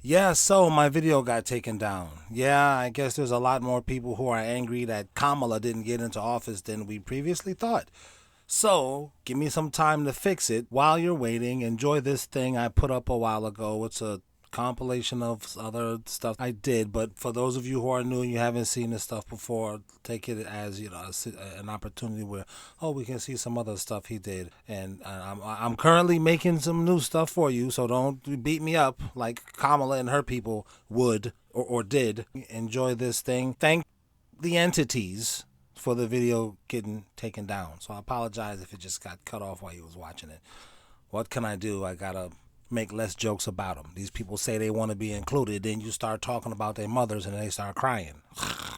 Yeah, so my video got taken down. Yeah, I guess there's a lot more people who are angry that Kamala didn't get into office than we previously thought. So, give me some time to fix it. While you're waiting, enjoy this thing I put up a while ago. It's a compilation of other stuff I did, but for those of you who are new and you haven't seen this stuff before, take it as, an opportunity where, oh, we can see some other stuff he did. And I'm currently making some new stuff for you, so don't beat me up like Kamala and her people would or did. Enjoy this thing. Thank the entities for the video getting taken down. So I apologize if it just got cut off while you was watching it. What can I do? I gotta make less jokes about them. These people say they want to be included, then you start talking about their mothers and they start crying.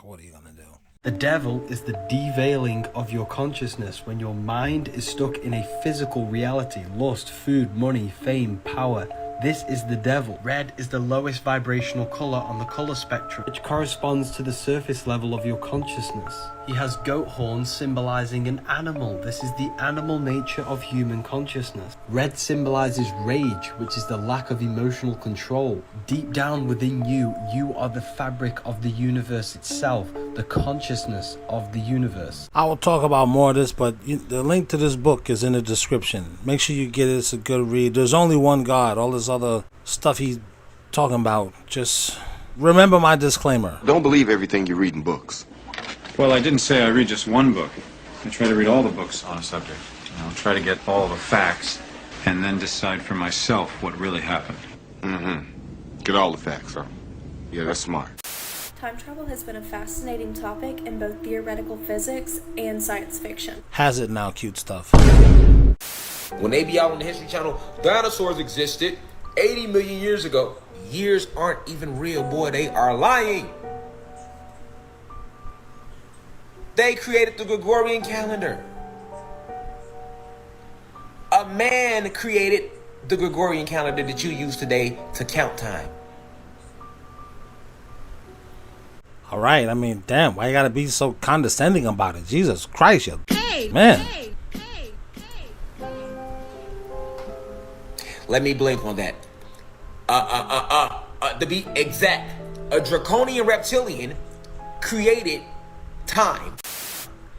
What are you gonna do? The devil is the deveiling of your consciousness when your mind is stuck in a physical reality. Lust, food, money, fame, power. This is the devil. Red is the lowest vibrational color on the color spectrum, which corresponds to the surface level of your consciousness. He has goat horns symbolizing an animal. This is the animal nature of human consciousness. Red symbolizes rage, which is the lack of emotional control. Deep down within you, you are the fabric of the universe itself, the consciousness of the universe. I will talk about more of this, but the link to this book is in the description. Make sure you get it. It's a good read. There's only one God. All this other stuff he's talking about, just remember my disclaimer. Don't believe everything you read in books. Well, I didn't say I read just one book. I try to read all the books on a subject. Try to get all the facts and then decide for myself what really happened. Get all the facts, huh? Yeah, that's smart. Time travel has been a fascinating topic in both theoretical physics and science fiction. Has it now, cute stuff. When they be out on the History Channel, dinosaurs existed 80 million years ago. Years aren't even real, boy. They are lying. They created the Gregorian calendar. A man created the Gregorian calendar that you use today to count time. All right, I mean, damn, why you gotta be so condescending about it? Jesus Christ, you man. Let me blink on that. To be exact, a draconian reptilian created time.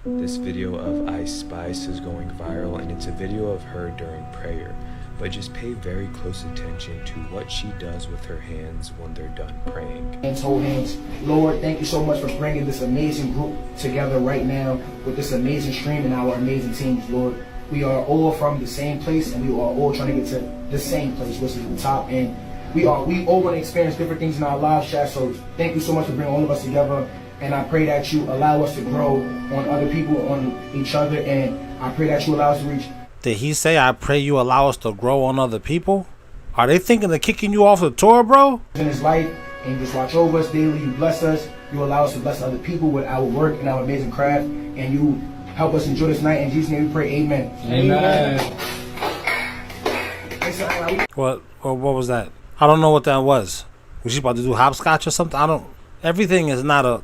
This video of Ice Spice is going viral, and it's a video of her during prayer. But just pay very close attention to what she does with her hands when they're done praying. Hands, hold hands. Lord, thank you so much for bringing this amazing group together right now with this amazing stream and our amazing teams, Lord. We are all from the same place, and we are all trying to get to the same place, which is the top. And we all want to experience different things in our lives, chat. So thank you so much for bringing all of us together. And I pray that you allow us to grow on other people, on each other, and I pray that you allow us to reach. Did he say, I pray you allow us to grow on other people? Are they thinking of kicking you off the tour, bro? In his life, and you just watch over us daily. You bless us. You allow us to bless other people with our work and our amazing craft. And you help us enjoy this night. In Jesus' name we pray, amen. Amen. What was that? I don't know what that was. Was she about to do hopscotch or something? Everything is not a...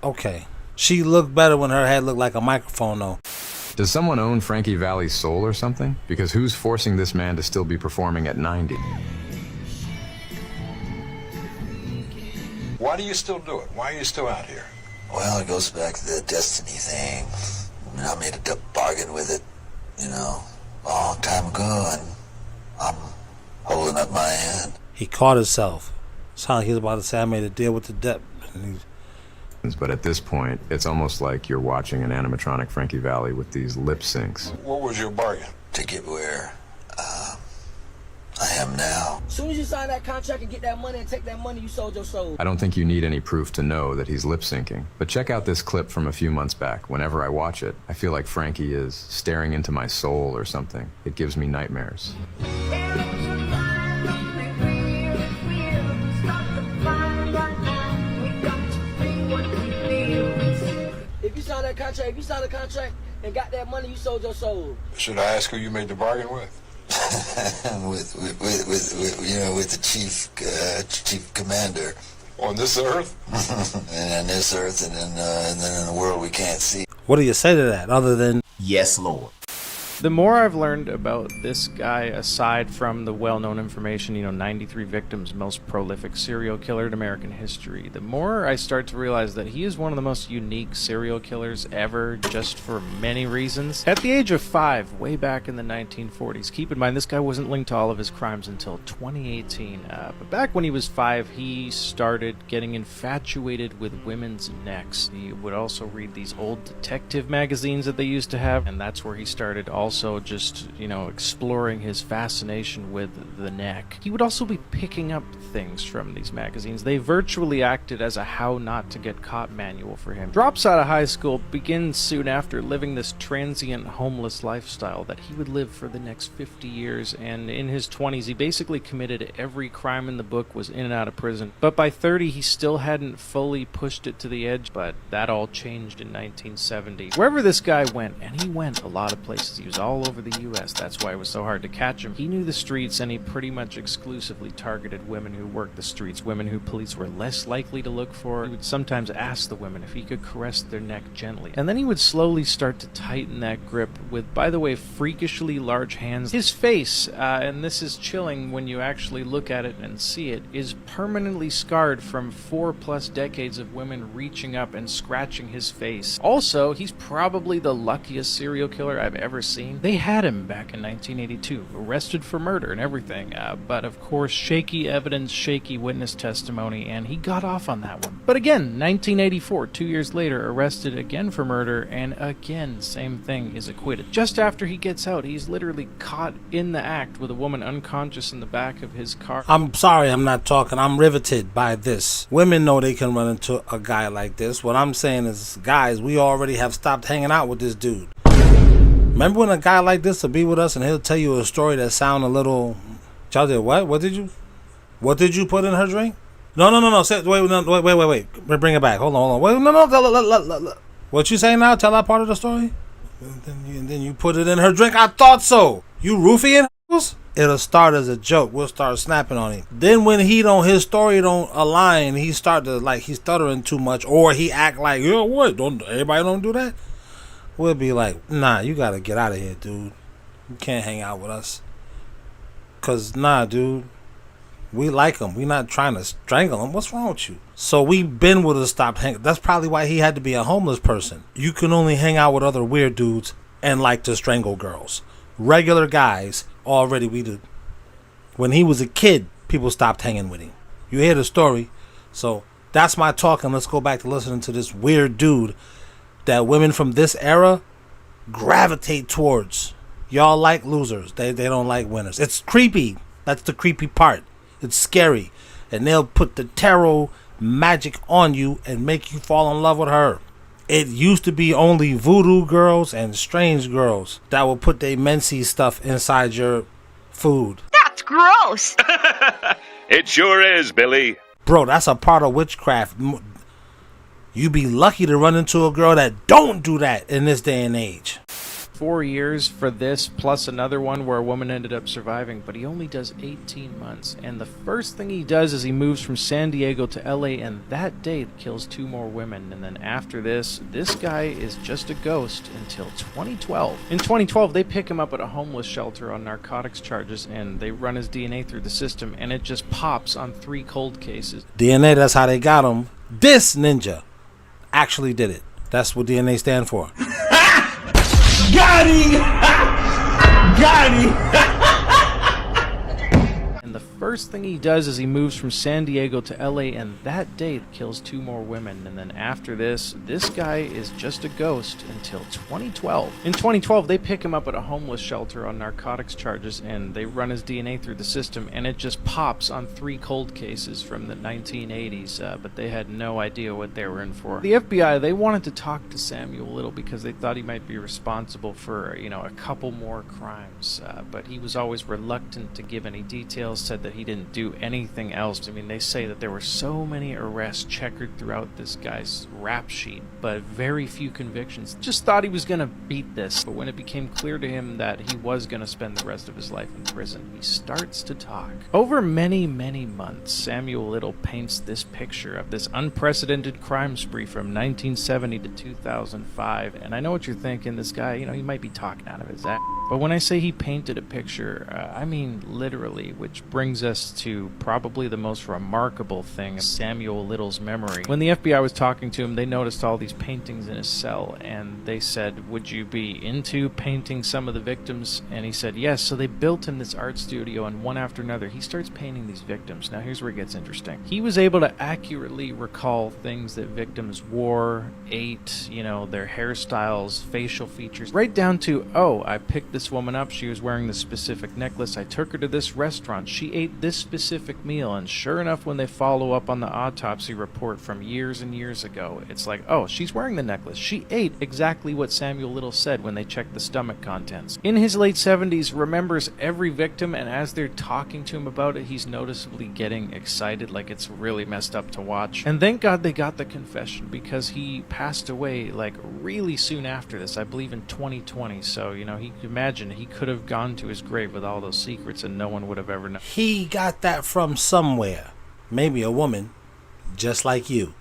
Okay. She looked better when her head looked like a microphone, though. Does someone own Frankie Valli's soul or something? Because who's forcing this man to still be performing at 90? Why do you still do it? Why are you still out here? Well, it goes back to the destiny thing. I mean, I made a bargain with it, a long time ago, and I'm holding up my end. He caught himself. Sounded like he was about to say, I made a deal with the debt. But at this point, it's almost like you're watching an animatronic Frankie Valli with these lip syncs. What was your bargain? To get where I am now. As soon as you sign that contract and get that money and take that money, you sold your soul. I don't think you need any proof to know that he's lip syncing. But check out this clip from a few months back. Whenever I watch it, I feel like Frankie is staring into my soul or something. It gives me nightmares. If you sign a contract and got that money, you sold your soul. Should I ask who you made the bargain with? with the chief commander. On this earth? And on this earth, and then in the world we can't see. What do you say to that, other than... Yes, Lord. The more I've learned about this guy, aside from the well-known information, 93 victims, most prolific serial killer in American history, the more I start to realize that he is one of the most unique serial killers ever, just for many reasons. At the age of 5, way back in the 1940s, keep in mind this guy wasn't linked to all of his crimes until 2018, but back when he was 5, he started getting infatuated with women's necks. He would also read these old detective magazines that they used to have, and that's where he started also just, exploring his fascination with the neck. He would also be picking up things from these magazines. They virtually acted as a how not to get caught manual for him. Drops out of high school, begins soon after living this transient homeless lifestyle that he would live for the next 50 years, and in his 20s he basically committed every crime in the book, was in and out of prison. But by 30 he still hadn't fully pushed it to the edge, but that all changed in 1970. Wherever this guy went, and he went a lot of places, he was all over the US, that's why it was so hard to catch him. He knew the streets, and he pretty much exclusively targeted women who worked the streets, women who police were less likely to look for. He would sometimes ask the women if he could caress their neck gently, and then he would slowly start to tighten that grip with, by the way, freakishly large hands. His face, and this is chilling when you actually look at it and see it, is permanently scarred from 4+ decades of women reaching up and scratching his face. Also, he's probably the luckiest serial killer I've ever seen. They had him back in 1982, arrested for murder and everything, but of course shaky evidence, shaky witness testimony, and he got off on that one. But again, 1984, 2 years later, arrested again for murder, and again, same thing, is acquitted. Just after he gets out, he's literally caught in the act with a woman unconscious in the back of his car. I'm sorry I'm not talking. I'm riveted by this. Women know they can run into a guy like this. What I'm saying is, guys, we already have stopped hanging out with this dude. Remember when a guy like this will be with us and he'll tell you a story that sound a little... Y'all did what? What did you put in her drink? No. Wait. Bring it back. Hold on. Wait, no. What you say now? Tell that part of the story? And then you put it in her drink? I thought so. You roofing? It'll start as a joke. We'll start snapping on him. Then when his story don't align, he start to, like, he's stuttering too much, or he act like, what? Everybody don't do that? We'll be like, nah, you gotta get out of here, dude. You can't hang out with us. Cause nah, dude, we like him. We not trying to strangle him. What's wrong with you? So we been would have stopped hanging. That's probably why he had to be a homeless person. You can only hang out with other weird dudes and like to strangle girls. Regular guys, already we do. When he was a kid, people stopped hanging with him. You hear the story. So that's my talk, and let's go back to listening to this weird dude that women from this era gravitate towards. Y'all like losers. They don't like winners. It's creepy. That's the creepy part. It's scary. And they'll put the tarot magic on you and make you fall in love with her. It used to be only voodoo girls and strange girls that will put their Menses stuff inside your food. That's gross. It sure is, Billy. Bro, that's a part of witchcraft. You be lucky to run into a girl that don't do that in this day and age. 4 years for this, plus another one where a woman ended up surviving, but he only does 18 months. And the first thing he does is he moves from San Diego to LA, and that day kills 2 more women. And then after this guy is just a ghost until 2012. In 2012, they pick him up at a homeless shelter on narcotics charges, and they run his DNA through the system, and it just pops on 3 cold cases. DNA, that's how they got him. This ninja actually did it. That's what DNA stand for. Got him! Got him! And the first thing he does is he moves from San Diego to LA, and that day kills 2 more women. And then after this guy is just a ghost until 2012. In 2012, they pick him up at a homeless shelter on narcotics charges, and they run his DNA through the system, and it just pops on 3 cold cases from the 1980s, but they had no idea what they were in for. The FBI, they wanted to talk to Samuel a little because they thought he might be responsible for, a couple more crimes, but he was always reluctant to give any details, said that he didn't do anything else. I mean, they say that there were so many arrests checkered throughout this guy's rap sheet, but very few convictions. Just thought he was gonna beat this, but when it became clear to him that he was gonna spend the rest of his life in prison, he starts to talk. Over many, many months, Samuel Little paints this picture of this unprecedented crime spree from 1970 to 2005, and I know what you're thinking, this guy, he might be talking out of his ass. But when I say he painted a picture, I mean literally, which brings us to probably the most remarkable thing, Samuel Little's memory. When the FBI was talking to him, they noticed all these paintings in his cell, and they said, would you be into painting some of the victims? And he said yes. So they built him this art studio, and one after another, he starts painting these victims. Now here's where it gets interesting. He was able to accurately recall things that victims wore, ate, you know, their hairstyles, facial features, right down to, oh, I picked this woman up, she was wearing this specific necklace, I took her to this restaurant, she ate this specific meal, and sure enough, when they follow up on the autopsy report from years and years ago, it's like, oh, she's wearing the necklace, she ate exactly what Samuel Little said when they checked the stomach contents. In his late 70s, remembers every victim, and as they're talking to him about it, he's noticeably getting excited, like it's really messed up to watch. And thank God they got the confession, because he passed away like really soon after this, I believe in 2020, so you know, he could imagine he could have gone to his grave with all those secrets and no one would have ever known. He got that from somewhere. Maybe a woman just like you.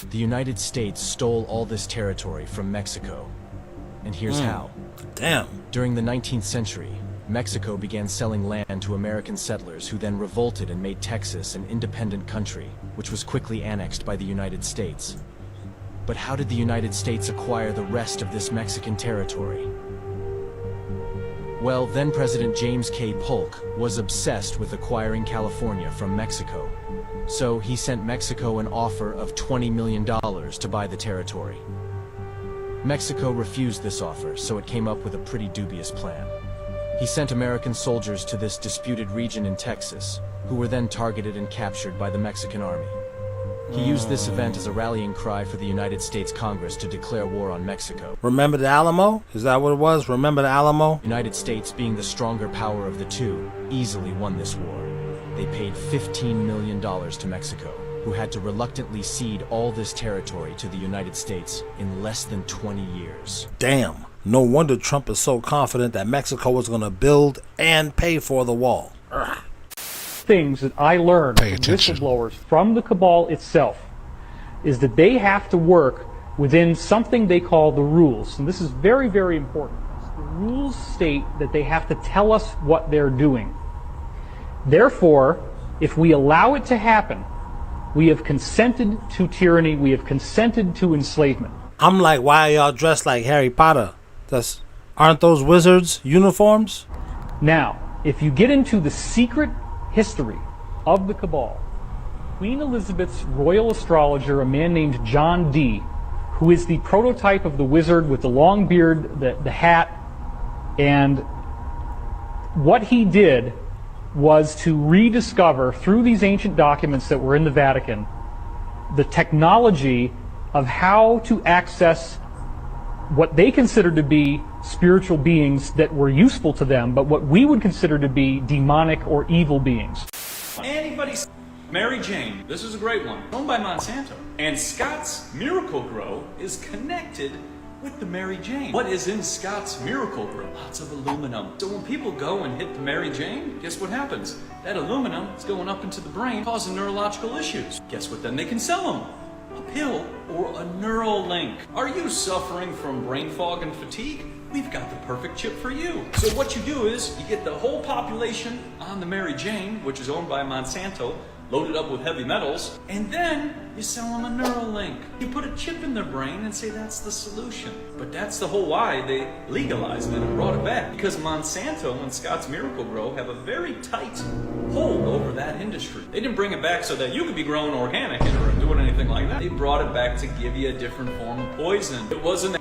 The United States stole all this territory from Mexico. And here's how. Damn. During the 19th century, Mexico began selling land to American settlers who then revolted and made Texas an independent country, which was quickly annexed by the United States. But how did the United States acquire the rest of this Mexican territory? Well, then President James K. Polk was obsessed with acquiring California from Mexico. So he sent Mexico an offer of $20 million to buy the territory. Mexico refused this offer, so it came up with a pretty dubious plan. He sent American soldiers to this disputed region in Texas, who were then targeted and captured by the Mexican army. He used this event as a rallying cry for the United States Congress to declare war on Mexico. Remember the Alamo? Is that what it was? Remember the Alamo? United States, being the stronger power of the two, easily won this war. They paid $15 million to Mexico, who had to reluctantly cede all this territory to the United States in less than 20 years. Damn. No wonder Trump is so confident that Mexico was going to build and pay for the wall. Ugh. Things that I learned from whistleblowers from the cabal itself is that they have to work within something they call the rules. And this is very, very important. The rules state that they have to tell us what they're doing. Therefore, if we allow it to happen, we have consented to tyranny, we have consented to enslavement. I'm like, why are y'all dressed like Harry Potter? Aren't those wizards' uniforms? Now, if you get into the secret history of the cabal, Queen Elizabeth's royal astrologer, a man named John Dee, who is the prototype of the wizard with the long beard, the hat, and what he did was to rediscover, through these ancient documents that were in the Vatican, the technology of how to access what they considered to be spiritual beings that were useful to them, but what we would consider to be demonic or evil beings. Anybody Mary Jane, this is a great one, owned by Monsanto. And Scott's Miracle Grow is connected with the Mary Jane. What is in Scott's Miracle Grow? Lots of aluminum. So when people go and hit the Mary Jane, guess what happens? That aluminum is going up into the brain, causing neurological issues. Guess what then they can sell them? A pill or a neural link. Are you suffering from brain fog and fatigue? We've got the perfect chip for you. So what you do is you get the whole population on the Mary Jane, which is owned by Monsanto, loaded up with heavy metals, and then you sell them a neural link. You put a chip in their brain and say that's the solution. But that's the whole why they legalized it and brought it back. Because Monsanto and Scott's Miracle Grow have a very tight hold over that industry. They didn't bring it back so that you could be growing organic or doing anything like that. They brought it back to give you a different form of poison. It wasn't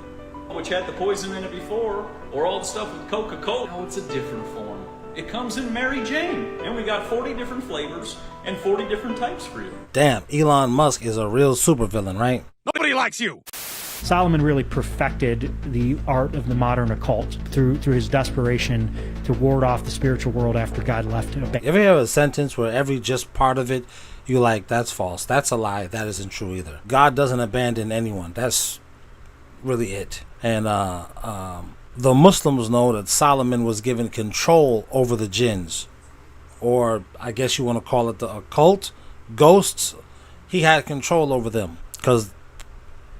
which had the poison in it before, or all the stuff with Coca-Cola. Now it's a different form. It comes in Mary Jane, and we got 40 different flavors and 40 different types for you. Damn, Elon Musk is a real supervillain, right? Nobody likes you! Solomon really perfected the art of the modern occult through his desperation to ward off the spiritual world after God left it. If you have a sentence where every just part of it, you're like, that's false, that's a lie, that isn't true either. God doesn't abandon anyone. That's really it. And the Muslims know that Solomon was given control over the jinns, or I guess you want to call it the occult, ghosts. He had control over them because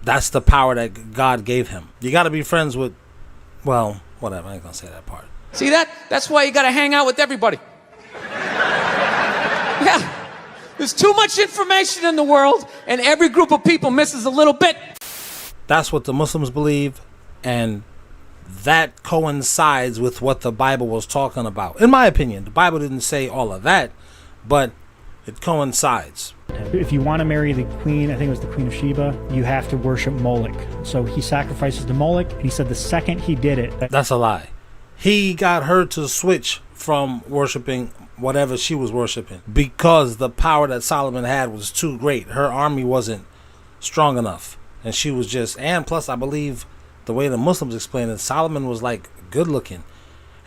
that's the power that God gave him. You got to be friends with, well, Whatever, I ain't gonna say that part. See that? That's why you gotta hang out with everybody. Yeah. There's too much information in the world, and every group of people misses a little bit. That's what the Muslims believe, and that coincides with what the Bible was talking about. In my opinion, the Bible didn't say all of that, but it coincides. If you want to marry the queen, I think it was the Queen of Sheba, you have to worship Moloch. So he sacrifices to Moloch, and he said the second he did it... That's a lie. He got her to switch from worshiping whatever she was worshiping because the power that Solomon had was too great. Her army wasn't strong enough. And she was just... And plus, I believe the way the Muslims explain it, Solomon was like good looking.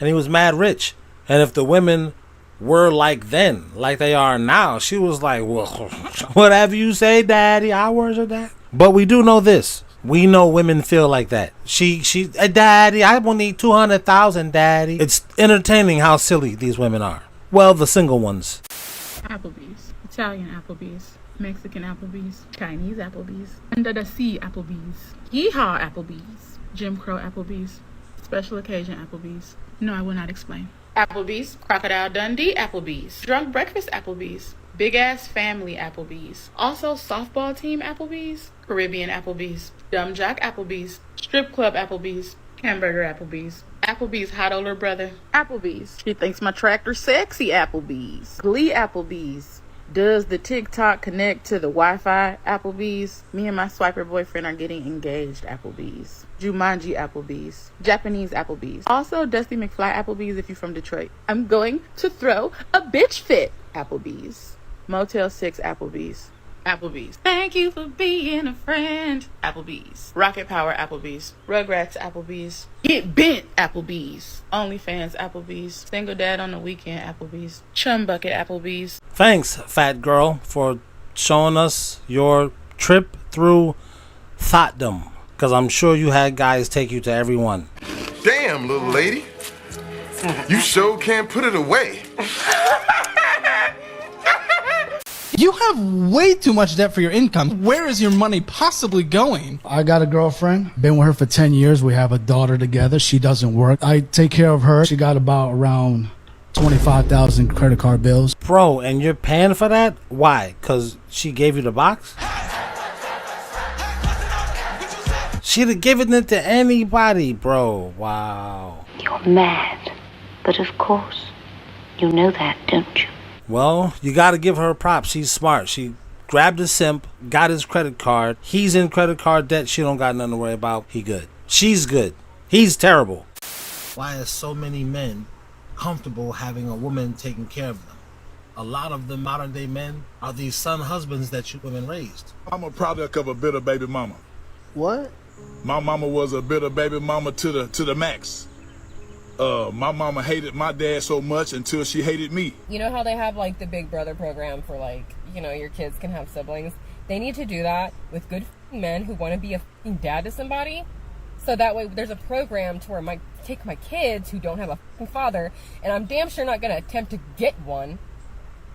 And he was mad rich. And if the women were like then, like they are now, she was like, well, whatever you say, daddy, I worship that. But we do know this. We know women feel like that. She, daddy, I will need 200,000, daddy. It's entertaining how silly these women are. Well, the single ones. Applebees, Italian Applebees, Mexican Applebees, Chinese Applebees, under the sea Applebees, yeehaw Applebees, Jim Crow Applebees, special occasion Applebees. No, I will not explain. Applebees, Crocodile Dundee Applebees, Drunk Breakfast Applebees, Big Ass Family Applebees, also Softball Team Applebees, Caribbean Applebees, Dumb Jock Applebees, Strip Club Applebees, Hamburger Applebees, Applebee's hot older brother, Applebee's. She thinks my tractor sexy Applebee's, Glee Applebee's. Does the TikTok connect to the Wi-Fi Applebee's? Me and my swiper boyfriend are getting engaged Applebee's. Jumanji Applebee's. Japanese Applebee's. Also Dusty McFly Applebee's if you're from Detroit. I'm going to throw a bitch fit Applebee's. Motel 6 Applebee's. Applebee's. Thank you for being a friend. Applebee's. Rocket Power Applebee's. Rugrats Applebee's. Get Bent Applebee's. OnlyFans Applebee's. Single Dad on the Weekend Applebee's. Chum Bucket Applebee's. Thanks, fat girl, for showing us your trip through thoughtdom. Because I'm sure you had guys take you to every one. Damn, little lady. You sure can't put it away. You have way too much debt for your income. Where is your money possibly going? I got a girlfriend. Been with her for 10 years. We have a daughter together. She doesn't work. I take care of her. She got about around 25,000 credit card bills. Bro, and you're paying for that? Why? Because she gave you the box? She'd have given it to anybody, bro. Wow. You're mad. But of course, you know that, don't you? Well, you got to give her props. She's smart. She grabbed a simp, got his credit card. He's in credit card debt. She don't got nothing to worry about. He good. She's good. He's terrible. Why are so many men comfortable having a woman taking care of them? A lot of the modern day men are these son husbands that you women raised. I'm a product of a bitter baby mama. What? My mama was a bitter baby mama to the max. My mama hated my dad so much until she hated me. You know how they have like the Big Brother program for like, you know, your kids can have siblings? They need to do that with good men who want to be a dad to somebody. So that way there's a program to where I take my kids who don't have a father, and I'm damn sure not going to attempt to get one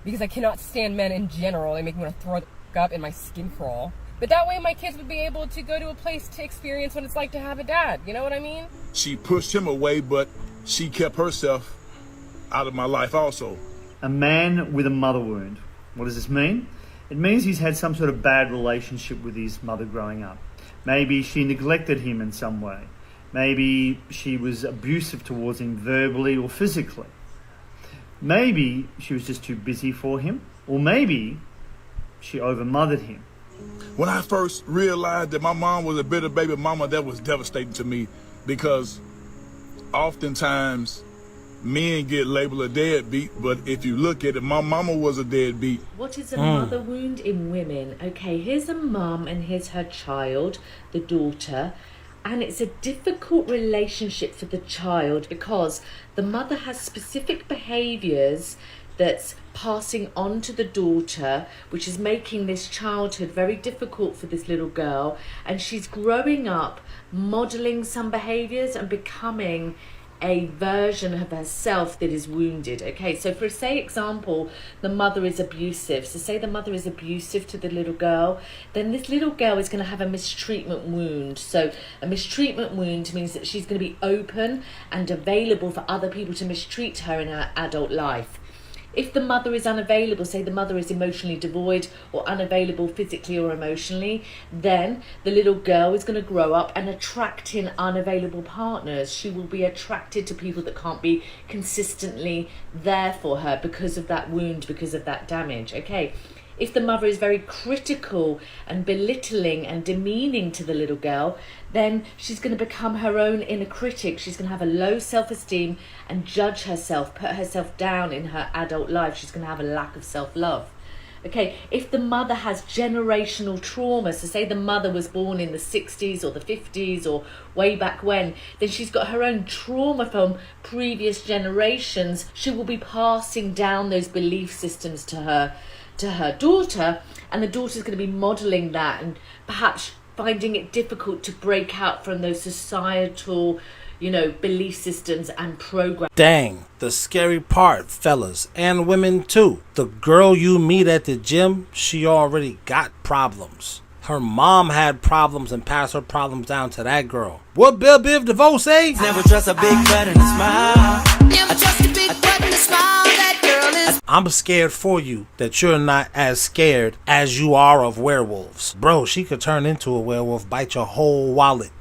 because I cannot stand men in general. They make me want to throw the up and my skin crawl. But that way my kids would be able to go to a place to experience what it's like to have a dad. You know what I mean? She pushed him away, but she kept herself out of my life also. A man with a mother wound. What does this mean? It means he's had some sort of bad relationship with his mother growing up. Maybe she neglected him in some way. Maybe she was abusive towards him verbally or physically. Maybe she was just too busy for him. Or maybe she over-mothered him. When I first realized that my mom was a bitter baby mama, that was devastating to me because oftentimes men get labeled a deadbeat, but if you look at it, my mama was a deadbeat. What is a mother wound in women? Okay, here's a mum and here's her child, the daughter, and it's a difficult relationship for the child because the mother has specific behaviours that's passing on to the daughter, which is making this childhood very difficult for this little girl, and she's growing up modelling some behaviours and becoming a version of herself that is wounded. Okay, so for say example, the mother is abusive. So say the mother is abusive to the little girl, then this little girl is going to have a mistreatment wound. So a mistreatment wound means that she's going to be open and available for other people to mistreat her in her adult life. If the mother is unavailable, say the mother is emotionally devoid or unavailable physically or emotionally, then the little girl is going to grow up and attracting unavailable partners. She will be attracted to people that can't be consistently there for her because of that wound, because of that damage. Okay. If the mother is very critical and belittling and demeaning to the little girl, then she's going to become her own inner critic. She's going to have a low self-esteem and judge herself, put herself down in her adult life. She's going to have a lack of self-love. Okay, if the mother has generational trauma, so say the mother was born in the 60s or the 50s or way back when, then she's got her own trauma from previous generations. She will be passing down those belief systems to her daughter, and the daughter's going to be modeling that and perhaps finding it difficult to break out from those societal, belief systems and programs. Dang, the scary part, fellas, and women too. The girl you meet at the gym, she already got problems. Her mom had problems and passed her problems down to that girl. What Bill Biv DeVoe say? Never trust a big butt and a smile. Never trust a big butt and a smile. That girl is. I'm scared for you that you're not as scared as you are of werewolves. Bro, she could turn into a werewolf, bite your whole wallet.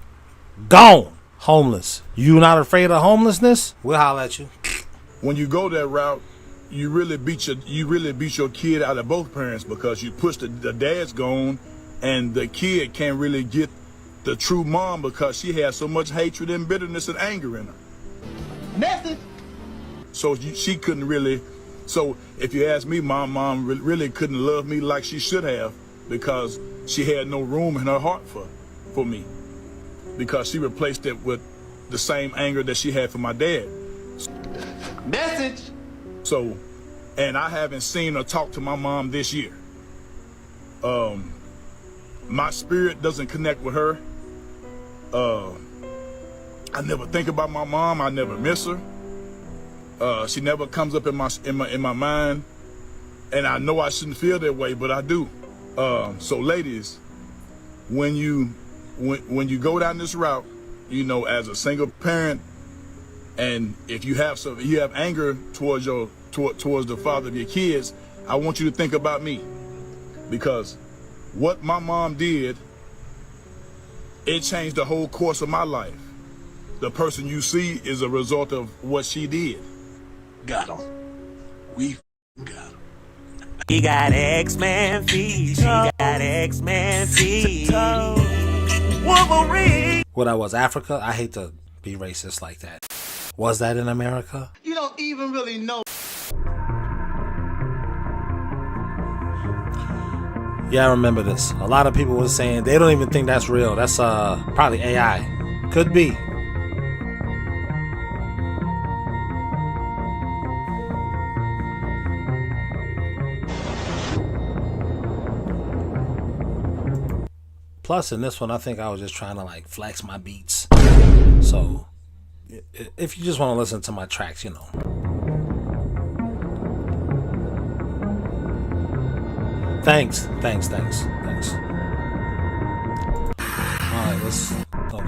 Gone. Homeless. You not afraid of homelessness? We'll holler at you. When you go that route, you really beat your kid out of both parents, because you push the dad's gone, and the kid can't really get the true mom because she has so much hatred and bitterness and anger in her. Message. So she couldn't really. So if you ask me, my mom really couldn't love me like she should have, because she had no room in her heart for me, because she replaced it with the same anger that she had for my dad. Message. So, and I haven't seen her talk to my mom this year. My spirit doesn't connect with her. I never think about my mom. I never miss her. She never comes up in my mind, and I know I shouldn't feel that way, but I do. So, ladies, when you go down this route, as a single parent, and if you have anger towards the father of your kids, I want you to think about me, because what my mom did, it changed the whole course of my life. The person you see is a result of what she did. Got him. We got him. He got X-Man feet. She got X-Man feet. Wolverine. What I was, Africa? I hate to be racist like that. Was that in America? You don't even really know. Yeah, I remember this. A lot of people were saying they don't even think that's real. That's probably AI. Could be. Plus, in this one, I think I was just trying to flex my beats. So, if you just want to listen to my tracks, Thanks. Alright, let's. Okay.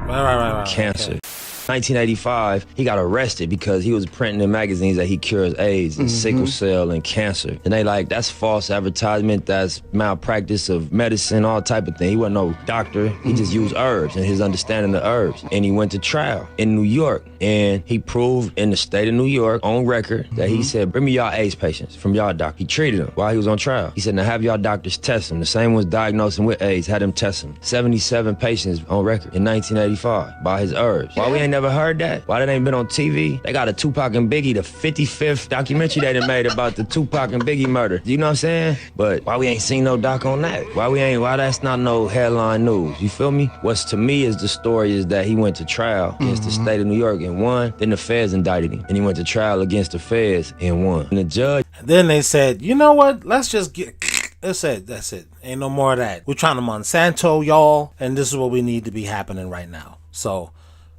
Right. Cancer. Okay. 1985, he got arrested because he was printing in magazines that he cures AIDS and sickle cell and cancer. And they that's false advertisement, that's malpractice of medicine, all type of thing. He wasn't no doctor. He just used herbs and his understanding of herbs. And he went to trial in New York. And he proved in the state of New York on record that he said, bring me y'all AIDS patients from y'all doctor. He treated them while he was on trial. He said, now have y'all doctors test them. The same ones diagnosed him with AIDS, had him test them. 77 patients on record in 1985 by his herbs. Why we ain't never heard that? Why that ain't been on TV? They got a Tupac and Biggie, the 55th documentary they done made about the Tupac and Biggie murder. You know what I'm saying? But why we ain't seen no doc on that? Why that's not no headline news? You feel me? What's to me is the story is that he went to trial against the state of New York and won. Then the feds indicted him. And he went to trial against the feds and won. And the judge... And then they said, you know what? Let's just get... That's it. Ain't no more of that. We're trying to Monsanto, y'all. And this is what we need to be happening right now. So...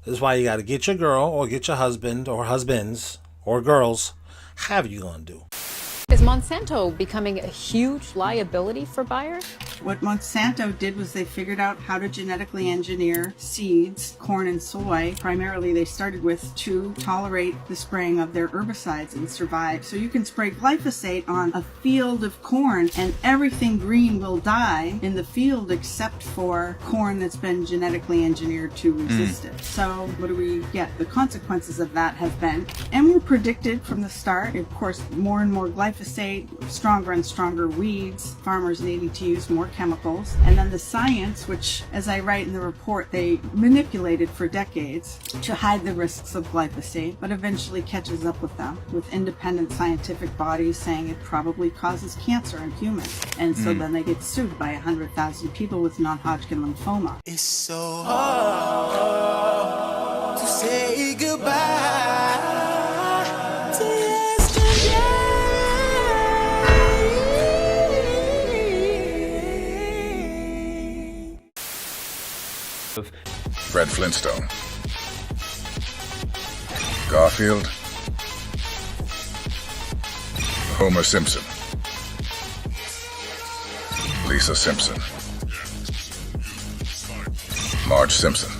This is why you got to get your girl or get your husband or husbands or girls. However you gonna do. Is Monsanto becoming a huge liability for Bayer? What Monsanto did was they figured out how to genetically engineer seeds, corn and soy. Primarily they started with to tolerate the spraying of their herbicides and survive. So you can spray glyphosate on a field of corn and everything green will die in the field except for corn that's been genetically engineered to resist it. So what do we get? The consequences of that have been, and were predicted from the start, of course, more and more glyphosate, stronger and stronger weeds, farmers needing to use more chemicals, and then the science, which, as I write in the report, they manipulated for decades to hide the risks of glyphosate, but eventually catches up with them, with independent scientific bodies saying it probably causes cancer in humans. And so then they get sued by 100,000 people with non-Hodgkin lymphoma. It's so hard to say goodbye to yesterday. Fred Flintstone, Garfield, Homer Simpson, Lisa Simpson, Marge Simpson.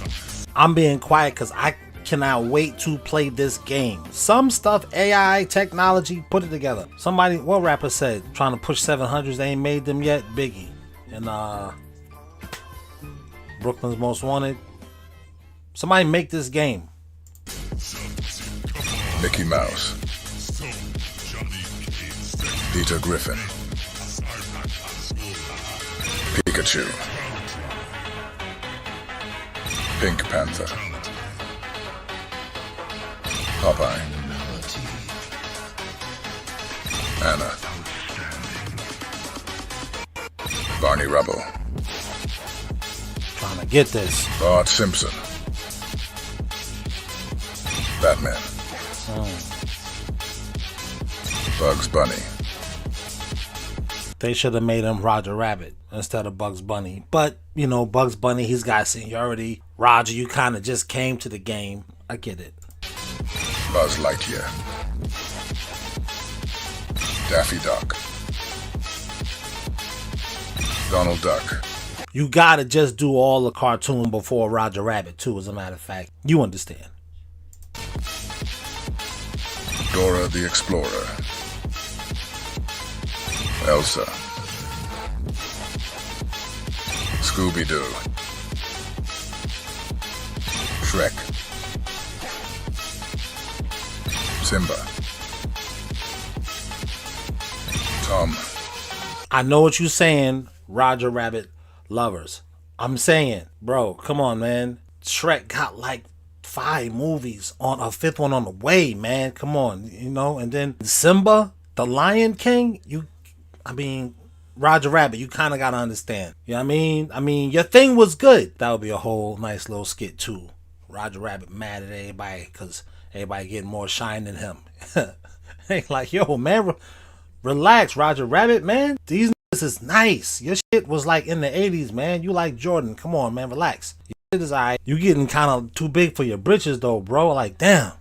I'm being quiet because I cannot wait to play this game. Some stuff, AI, technology, put it together. Somebody, what rapper said, trying to push 700s, they ain't made them yet? Biggie. And Brooklyn's Most Wanted. Somebody make this game. Mickey Mouse, Peter Griffin, Pikachu, Pink Panther, Popeye, Anna, Barney Rubble, trying to get this. Bart Simpson, Batman, Bugs Bunny. They should have made him Roger Rabbit instead of Bugs Bunny. But, you know, Bugs Bunny, he's got seniority. Roger, you kind of just came to the game. I get it. Buzz Lightyear, Daffy Duck, Donald Duck. You gotta just do all the cartoon before Roger Rabbit, too, as a matter of fact. You understand. Dora the Explorer, Elsa, Scooby-Doo, Shrek, Simba, Tom. I know what you're saying, Roger Rabbit lovers. I'm saying, bro, come on, man. Shrek got like 5 movies, on a 5th one on the way, man. Come on, you know. And then Simba, the Lion King. Roger Rabbit, you kind of got to understand. You know what I mean? Your thing was good. That would be a whole nice little skit too. Roger Rabbit mad at everybody because everybody getting more shine than him. They like, yo, man, relax, Roger Rabbit, man. These niggas is nice. Your shit was like in the 80s, man. You like Jordan. Come on, man, relax. Your shit is alright. You getting kind of too big for your britches though, bro. Like, damn.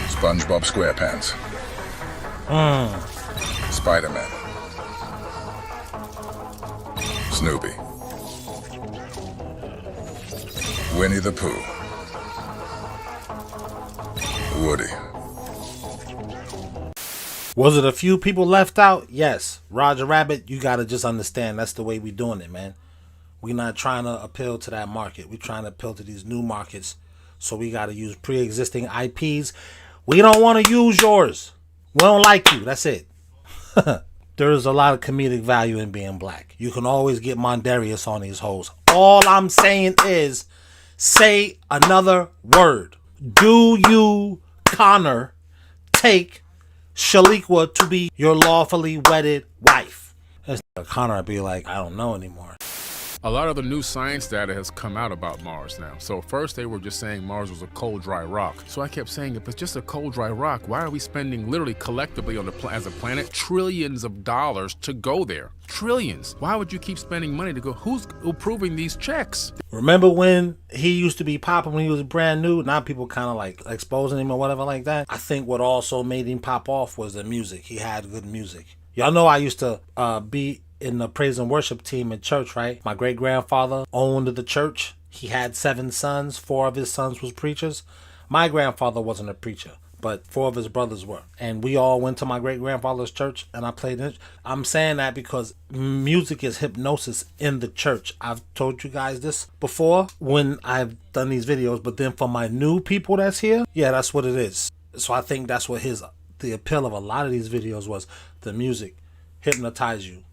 SpongeBob SquarePants, Spider-Man, Snoopy, Winnie the Pooh, Woody. Was it a few people left out? Yes. Roger Rabbit, you gotta just understand that's the way we doing it, man. We not trying to appeal to that market. We trying to appeal to these new markets. So we gotta use pre-existing IPs. We don't want to use yours. We don't like you. That's it. There's a lot of comedic value in being black. You can always get Mondarius on these hoes. All I'm saying is, say another word. Do you, Connor, take Shaliqua to be your lawfully wedded wife? Connor would be like, I don't know anymore. A lot of the new science data has come out about Mars now. So first they were just saying Mars was a cold, dry rock. So I kept saying, if it's just a cold, dry rock, why are we spending literally collectively on as a planet trillions of dollars to go there? Trillions. Why would you keep spending money to go? Who's approving these checks? Remember when he used to be popping when he was brand new? Now people kind of like exposing him or whatever like that. I think what also made him pop off was the music. He had good music. Y'all know I used to be in the praise and worship team in church, right? My great-grandfather owned the church. He had 7 sons. 4 of his sons was preachers. My grandfather wasn't a preacher, but 4 of his brothers were. And we all went to my great-grandfather's church, and I played it. I'm saying that because music is hypnosis in the church. I've told you guys this before when I've done these videos, but then for my new people that's here, yeah, that's what it is. So I think that's what the appeal of a lot of these videos was. The music hypnotize you.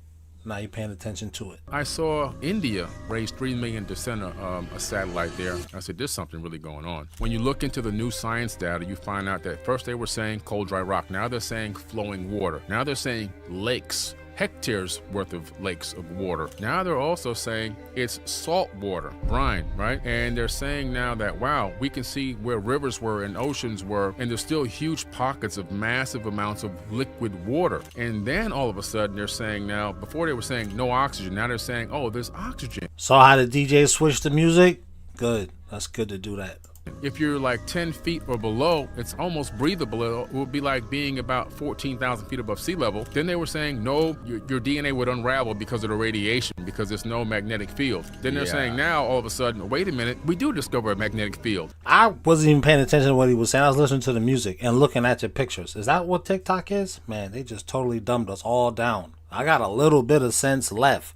Now you're paying attention to it. I saw India raise $3 million to send a satellite there. I said, there's something really going on. When you look into the new science data, you find out that first they were saying cold, dry rock. Now they're saying flowing water. Now they're saying lakes. Hectares worth of lakes of water. Now they're also saying it's salt water, brine, right? And they're saying now that, wow, we can see where rivers were and oceans were, and there's still huge pockets of massive amounts of liquid water. And then all of a sudden they're saying now, before they were saying no oxygen, now they're saying, oh, there's oxygen. Saw how the DJ switched the music? Good. That's good to do that. If you're like 10 feet or below, it's almost breathable. It would be like being about 14,000 feet above sea level. Then they were saying, no, your DNA would unravel because of the radiation, because there's no magnetic field. Then they're saying now, all of a sudden, wait a minute, we do discover a magnetic field. I wasn't even paying attention to what he was saying. I was listening to the music and looking at your pictures. Is that what TikTok is? Man, they just totally dumbed us all down. I got a little bit of sense left.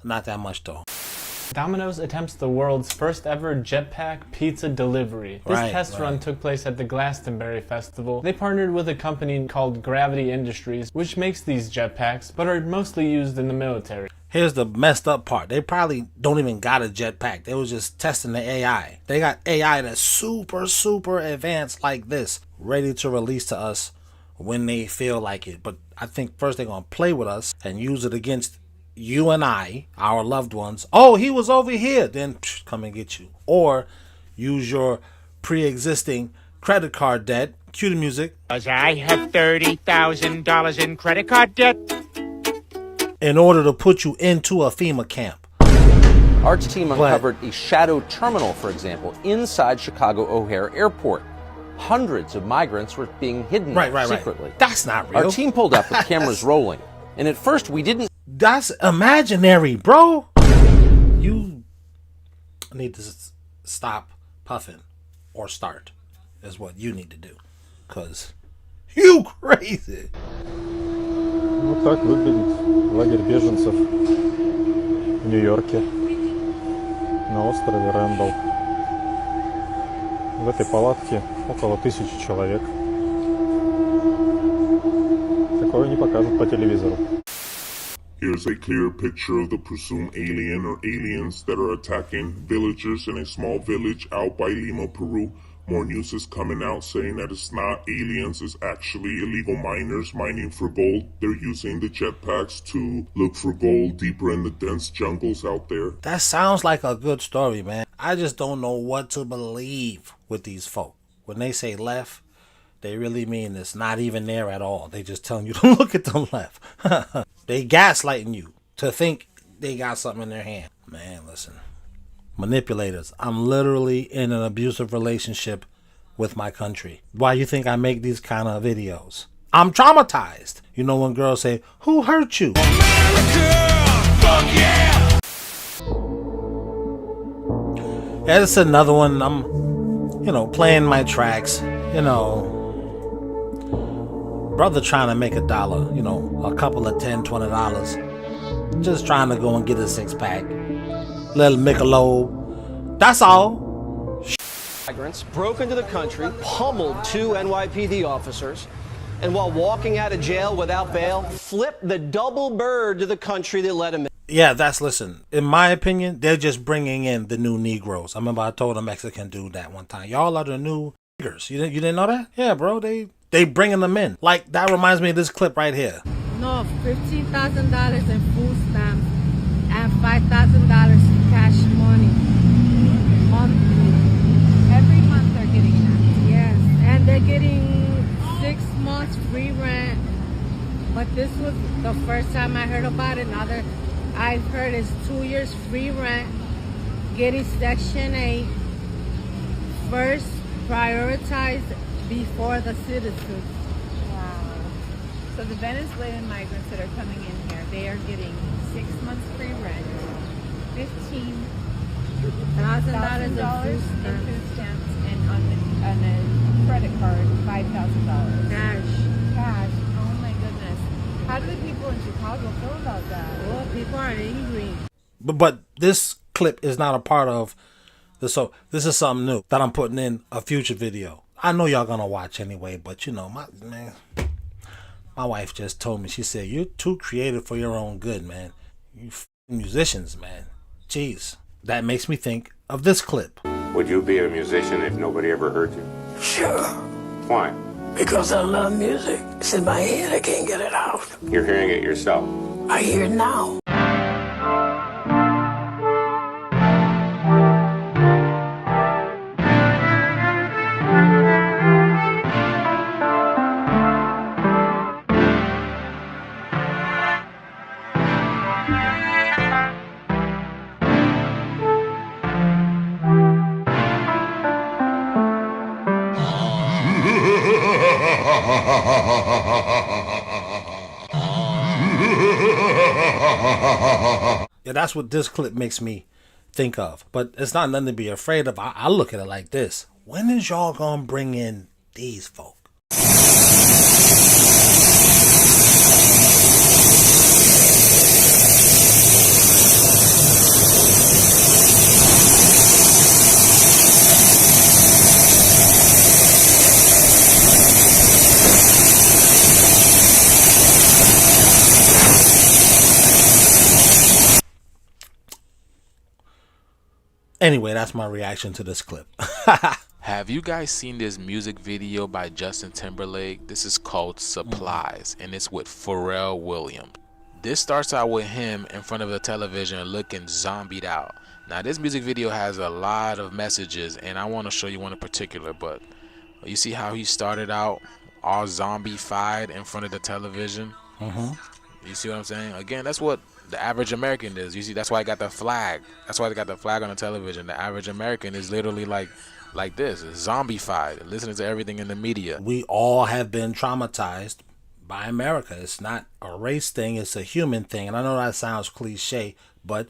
Not that much, though. Domino's attempts the world's first ever Jetpack pizza delivery. This test run took place at the Glastonbury Festival. They partnered with a company called Gravity Industries, which makes these jetpacks, but are mostly used in the military. Here's the messed up part. They probably don't even got a jetpack. They was just testing the AI. They got AI that's super, super advanced like this, ready to release to us when they feel like it. But I think first they're going to play with us and use it against you and I, our loved ones. Oh, he was over here. Then come and get you. Or use your pre-existing credit card debt. Cue the music. Cause I have $30,000 in credit card debt. In order to put you into a FEMA camp. Our team uncovered a shadow terminal, for example, inside Chicago O'Hare Airport. Hundreds of migrants were being hidden secretly. That's not real. Our team pulled up with cameras rolling. And at first we didn't. That's imaginary, bro. You need to stop puffing or start is what you need to do. Because you crazy. Вот так выглядит лагерь беженцев в Нью-Йорке на острове Рэндалл. В этой палатке около 1000 человек. Такое не покажут по телевизору. Here's a clear picture of the presumed alien or aliens that are attacking villagers in a small village out by Lima, Peru. More news is coming out saying that it's not aliens, it's actually illegal miners mining for gold. They're using the jetpacks to look for gold deeper in the dense jungles out there. That sounds like a good story, man. I just don't know what to believe with these folk. When they say left, they really mean it's not even there at all. They just telling you to look at the left. They gaslighting you to think they got something in their hand. Man, listen. Manipulators. I'm literally in an abusive relationship with my country. Why you think I make these kind of videos? I'm traumatized. You know when girls say, who hurt you? America! Fuck yeah! Yeah, it's another one. I'm, playing my tracks. Brother trying to make $1, a couple of $10, $20. Just trying to go and get a 6-pack. Little Michelob. That's all. Migrants broke into the country, pummeled 2 NYPD officers, and while walking out of jail without bail, flipped the double bird to the country that let them in. Yeah, listen, in my opinion, they're just bringing in the new Negroes. I remember I told a Mexican dude that one time. Y'all are the new niggers. You didn't know that? Yeah, bro, they bringing them in. Like, that reminds me of this clip right here. No, $15,000 in food stamps and $5,000 the first time I heard about it. Another I've heard is 2 years free rent, getting Section 8, first prioritized before the citizens. Wow. So the Venezuelan migrants that are coming in here, they are getting 6 months free rent, $15,000 in food stamps, and on a credit card, $5,000. Cash. Oh my goodness. How do the people in Chicago feel about that? Well, people are angry. But this clip is not a part of this. So this is something new that I'm putting in a future video. I know y'all gonna watch anyway, but you know, my wife just told me, she said, you're too creative for your own good, man. You musicians, man. Jeez. That makes me think of this clip. Would you be a musician if nobody ever heard you? Sure. Why? Because I love music. It's in my head, I can't get it out. You're hearing it yourself. I hear it now. Yeah, that's what this clip makes me think of. But it's not nothing to be afraid of. I look at it like this. When is y'all gonna bring in these folk? Anyway, that's my reaction to this clip. Have you guys seen this music video by Justin Timberlake? This is called Supplies, and it's with Pharrell Williams. This starts out with him in front of the television looking zombied out. Now, this music video has a lot of messages, and I want to show you one in particular, but you see how he started out all zombie-fied in front of the television? You see what I'm saying? Again, that's what the average American is. You see, that's why I got the flag. That's why they got the flag on the television. The average American is literally like this, zombified, listening to everything in the media. We all have been traumatized by America. It's not a race thing, it's a human thing. And I know that sounds cliche, but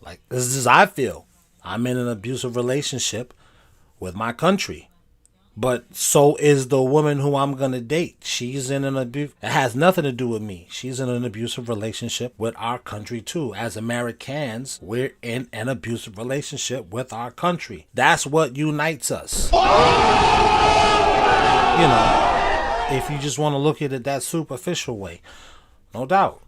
like this is how I feel. I'm in an abusive relationship with my country. But so is the woman who I'm going to date. She's in an abuse. It has nothing to do with me. She's in an abusive relationship with our country too. As Americans, we're in an abusive relationship with our country. That's what unites us. You know, if you just want to look at it that superficial way, no doubt.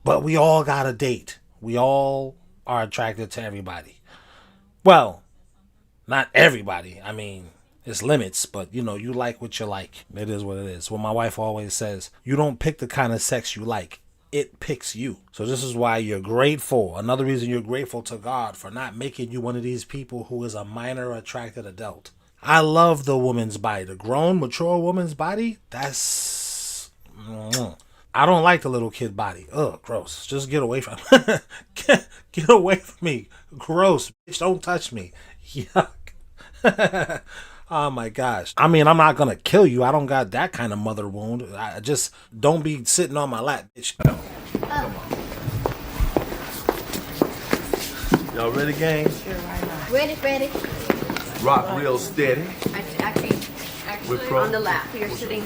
But we all got a date. We all are attracted to everybody. Well, not everybody. I mean, it's limits, but you know, you like what you like. It is what it is. Well, my wife always says, you don't pick the kind of sex you like. It picks you. So this is why you're grateful. Another reason you're grateful to God for not making you one of these people who is a minor attracted adult. I love the woman's body. The grown, mature woman's body, that's... I don't like the little kid body. Ugh, gross. Just get away from me. Get away from me. Gross. Bitch, don't touch me. Yuck. Oh my gosh. I mean, I'm not gonna kill you. I don't got that kind of mother wound. I just don't be sitting on my lap, bitch. Y'all ready, gang? Sure, why not? Ready. Rock real steady. Actually, pro. on the lap. You're sitting.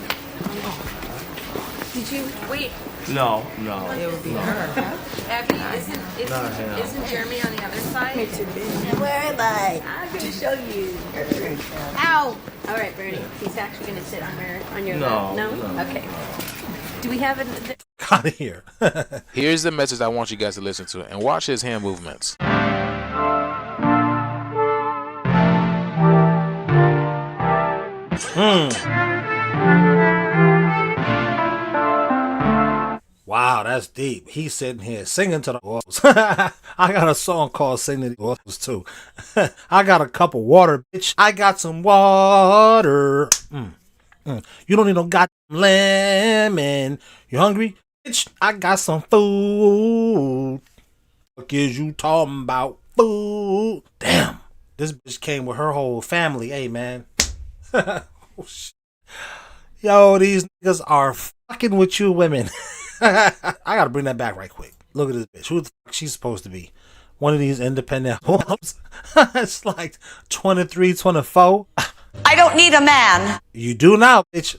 Did you wait? No. It would be her. Abby, isn't Jeremy on the other side? Where am I? I'm going to show you. Ow! All right, Bernie. He's actually going to sit on your lap. No? Okay. Do we have an... Out of here. Here's the message I want you guys to listen to, and watch his hand movements. Wow, that's deep. He's sitting here singing to the orphans. I got a song called Sing to the Orphans too. I got a cup of water, bitch. I got some water. You don't need no goddamn lemon. You hungry? bitch, I got some food. What is you talking about? Food. Damn. This bitch came with her whole family. Hey, man. Oh, shit. Yo, these niggas are fucking with you women. I gotta bring that back right quick. Look at this bitch. Who the fuck she's supposed to be? One of these independent homes. It's like 23, 24. I don't need a man. You do now, bitch.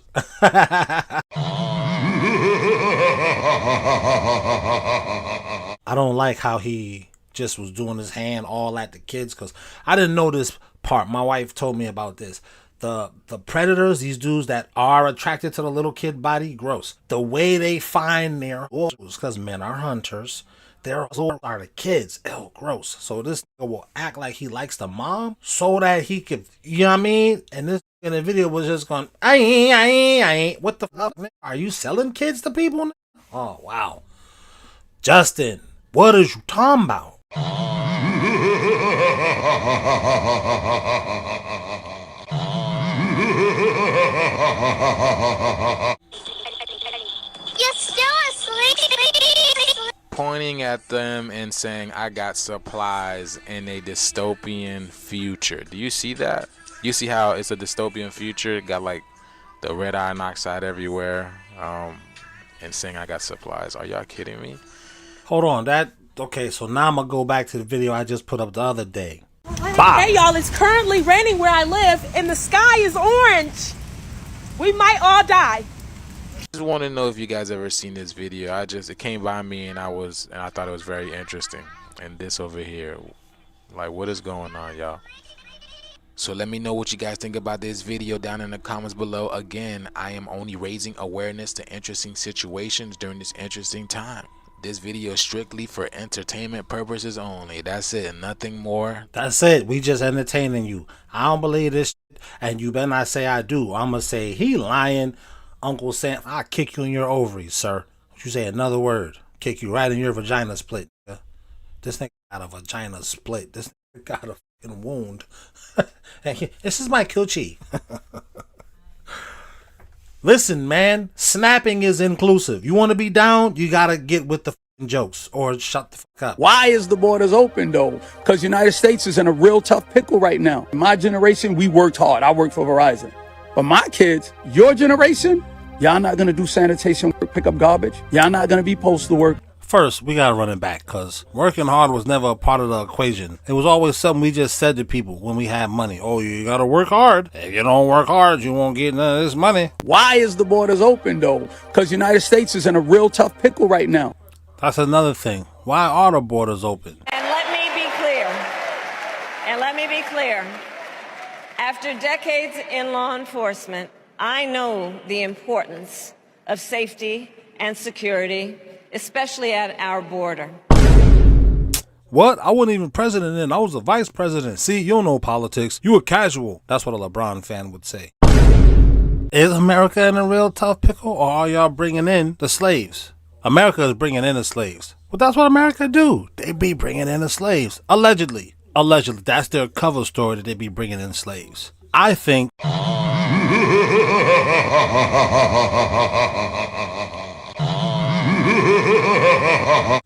I don't like how he just was doing his hand all at the kids, because I didn't know this part. My wife told me about this. The predators, these dudes that are attracted to the little kid body, gross. The way they find their wolves, because men are hunters, their wolves are the kids. Ew, gross. So this nigga will act like he likes the mom so that he could, you know what I mean? And this in the video was just going, I ain't. What the fuck, man? Are you selling kids to people now? Oh, wow. Justin, what is you talking about? You're still asleep. Pointing at them and saying, I got supplies in a dystopian future. Do you see that? You see how it's a dystopian future? It got like the red iron oxide everywhere, and saying I got supplies. Are y'all kidding me? Hold on, okay, so now I'm gonna go back to the video I just put up the other day. Hey y'all, it's currently raining where I live and the sky is orange. We might all die. Just want to know if you guys ever seen this video. It came by me and I thought it was very interesting. And this over here, like, what is going on, y'all? So let me know what you guys think about this video down in the comments below. Again, I am only raising awareness to interesting situations during this interesting time. This video is strictly for entertainment purposes only. That's it, nothing more. That's it. We just entertaining you. I don't believe this shit, and you better not say I do. I'm gonna say he lying. Uncle Sam, I'll kick you in your ovaries, sir. If you say another word, kick you right in your vagina split. This nigga got a vagina split. This nigga got a fucking wound. This is my coochie. Listen, man, snapping is inclusive. You want to be down, you got to get with the fucking jokes or shut the fuck up. Why is the borders open, though? Because United States is in a real tough pickle right now. In my generation, we worked hard. I worked for Verizon. But my kids, your generation, y'all not going to do sanitation work, pick up garbage. Y'all not going to be postal work. First, we gotta run it back, because working hard was never a part of the equation. It was always something we just said to people when we had money. Oh, you gotta work hard. If you don't work hard, you won't get none of this money. Why is the borders open, though? Because United States is in a real tough pickle right now. That's another thing. Why are the borders open? And let me be clear. After decades in law enforcement, I know the importance of safety and security, especially at our border. What? I wasn't even president then. I was the vice president. See, you don't know politics. You were casual. That's what a LeBron fan would say. Is America in a real tough pickle, or are y'all bringing in the slaves? America is bringing in the slaves. Well, that's what America do. They be bringing in the slaves. Allegedly. Allegedly. That's their cover story, that they be bringing in slaves. I think...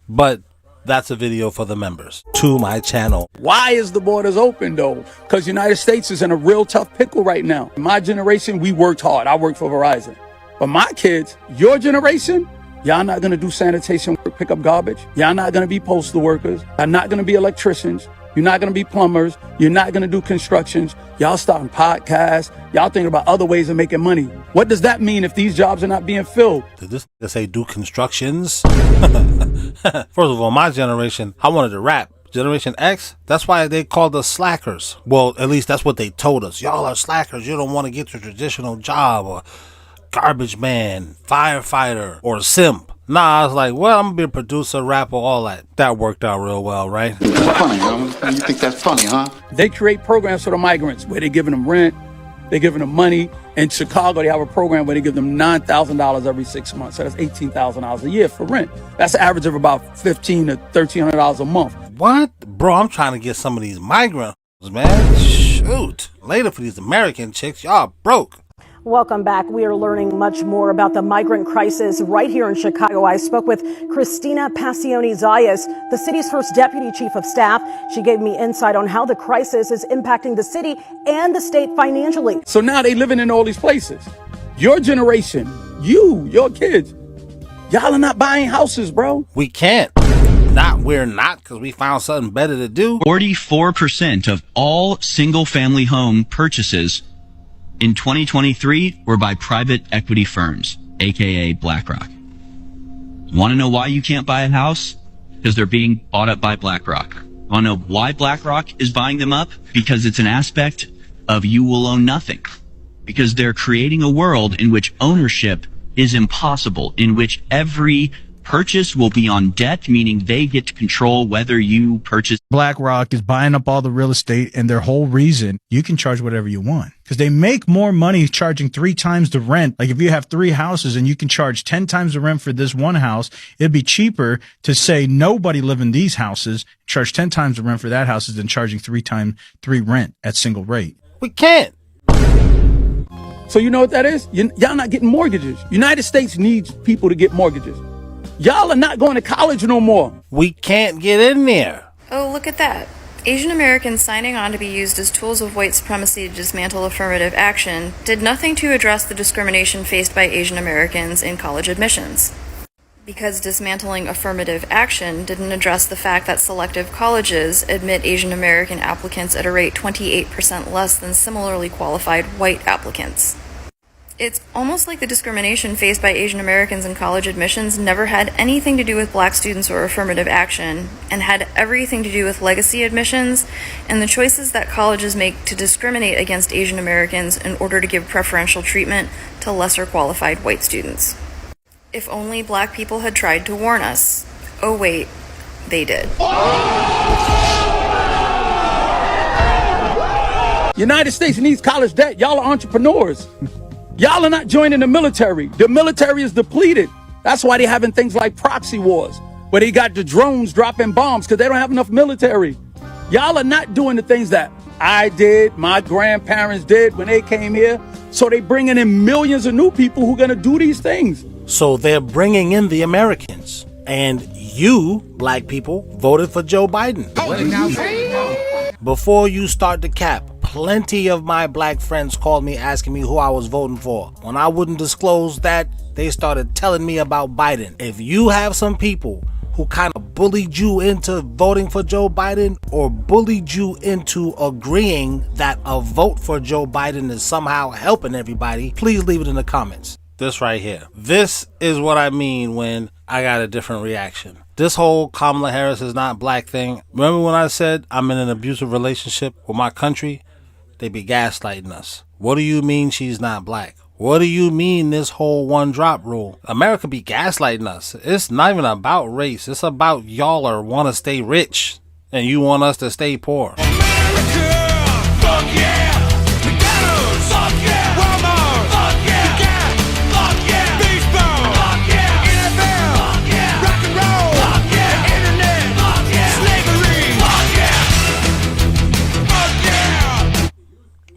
But that's a video for the members to my channel. Why is the borders open, though? Because United States is in a real tough pickle right now. In my generation, we worked hard. I worked for Verizon. But my kids, your generation, y'all not going to do sanitation work, pick up garbage. Y'all not going to be postal workers. Y'all not going to be electricians. You're not going to be plumbers. You're not going to do constructions. Y'all starting podcasts. Y'all thinking about other ways of making money. What does that mean if these jobs are not being filled? Did this nigga say do constructions? First of all, my generation, I wanted to rap. Generation X, that's why they called us slackers. Well, at least that's what they told us. Y'all are slackers. You don't want to get your traditional job, or garbage man, firefighter, or simp. Nah, I was like, well, I'm gonna be a producer, rapper, all that. That worked out real well, right? Funny, huh? You think that's funny, huh? They create programs for the migrants where they're giving them rent, they're giving them money. In Chicago, they have a program where they give them $9,000 every 6 months. So that's $18,000 a year for rent. That's an average of about $1,500 to $1,300 a month. What? Bro, I'm trying to get some of these migrants, man. Shoot. Later for these American chicks, y'all broke. Welcome back. We are learning much more about the migrant crisis right here in Chicago. I spoke with Christina Passioni-Zayas, the city's first deputy chief of staff. She gave me insight on how the crisis is impacting the city and the state financially. So now they living in all these places. Your generation, your kids, y'all are not buying houses, bro. We can't. We're not, because we found something better to do. 44% of all single-family home purchases in 2023 were by private equity firms, aka BlackRock. Want to know why you can't buy a house? Because they're being bought up by BlackRock. Want to know why BlackRock is buying them up? Because it's an aspect of you will own nothing. Because they're creating a world in which ownership is impossible, in which every purchase will be on debt, meaning they get to control whether you purchase. BlackRock is buying up all the real estate, and their whole reason, you can charge whatever you want because they make more money charging 3 times the rent. Like if you have 3 houses and you can charge 10 times the rent for this one house, it'd be cheaper to say nobody live in these houses, charge 10 times the rent for that house than charging 3 times 3 rent at single rate. We can't. So you know what that is? Y'all not getting mortgages. United States needs people to get mortgages. Y'all are not going to college no more. We can't get in there. Oh, look at that. Asian Americans signing on to be used as tools of white supremacy to dismantle affirmative action did nothing to address the discrimination faced by Asian Americans in college admissions. Because dismantling affirmative action didn't address the fact that selective colleges admit Asian American applicants at a rate 28% less than similarly qualified white applicants. It's almost like the discrimination faced by Asian Americans in college admissions never had anything to do with black students or affirmative action, and had everything to do with legacy admissions and the choices that colleges make to discriminate against Asian Americans in order to give preferential treatment to lesser qualified white students. If only black people had tried to warn us. Oh wait, they did. United States needs college debt. Y'all are entrepreneurs. Y'all are not joining the military. The military is depleted. That's why they're having things like proxy wars, where they got the drones dropping bombs because they don't have enough military. Y'all are not doing the things that I did, my grandparents did when they came here. So they bringing in millions of new people who are going to do these things. So they're bringing in the Americans. And you, black people, voted for Joe Biden. Before you start the cap, plenty of my black friends called me asking me who I was voting for. When I wouldn't disclose that, they started telling me about Biden. If you have some people who kind of bullied you into voting for Joe Biden or bullied you into agreeing that a vote for Joe Biden is somehow helping everybody, please leave it in the comments. This right here. This is what I mean when I got a different reaction. This whole Kamala Harris is not black thing. Remember when I said I'm in an abusive relationship with my country? They be gaslighting us. What do you mean she's not black? What do you mean this whole one drop rule? America be gaslighting us. It's not even about race. It's about y'all are want to stay rich and you want us to stay poor. America, fuck yeah! McDonald's, fuck yeah! Walmart, fuck yeah! Gap, fuck yeah! Baseball, fuck yeah! NFL, fuck yeah! Rock and roll, fuck yeah! The internet, fuck yeah! Slavery, fuck yeah! Fuck yeah!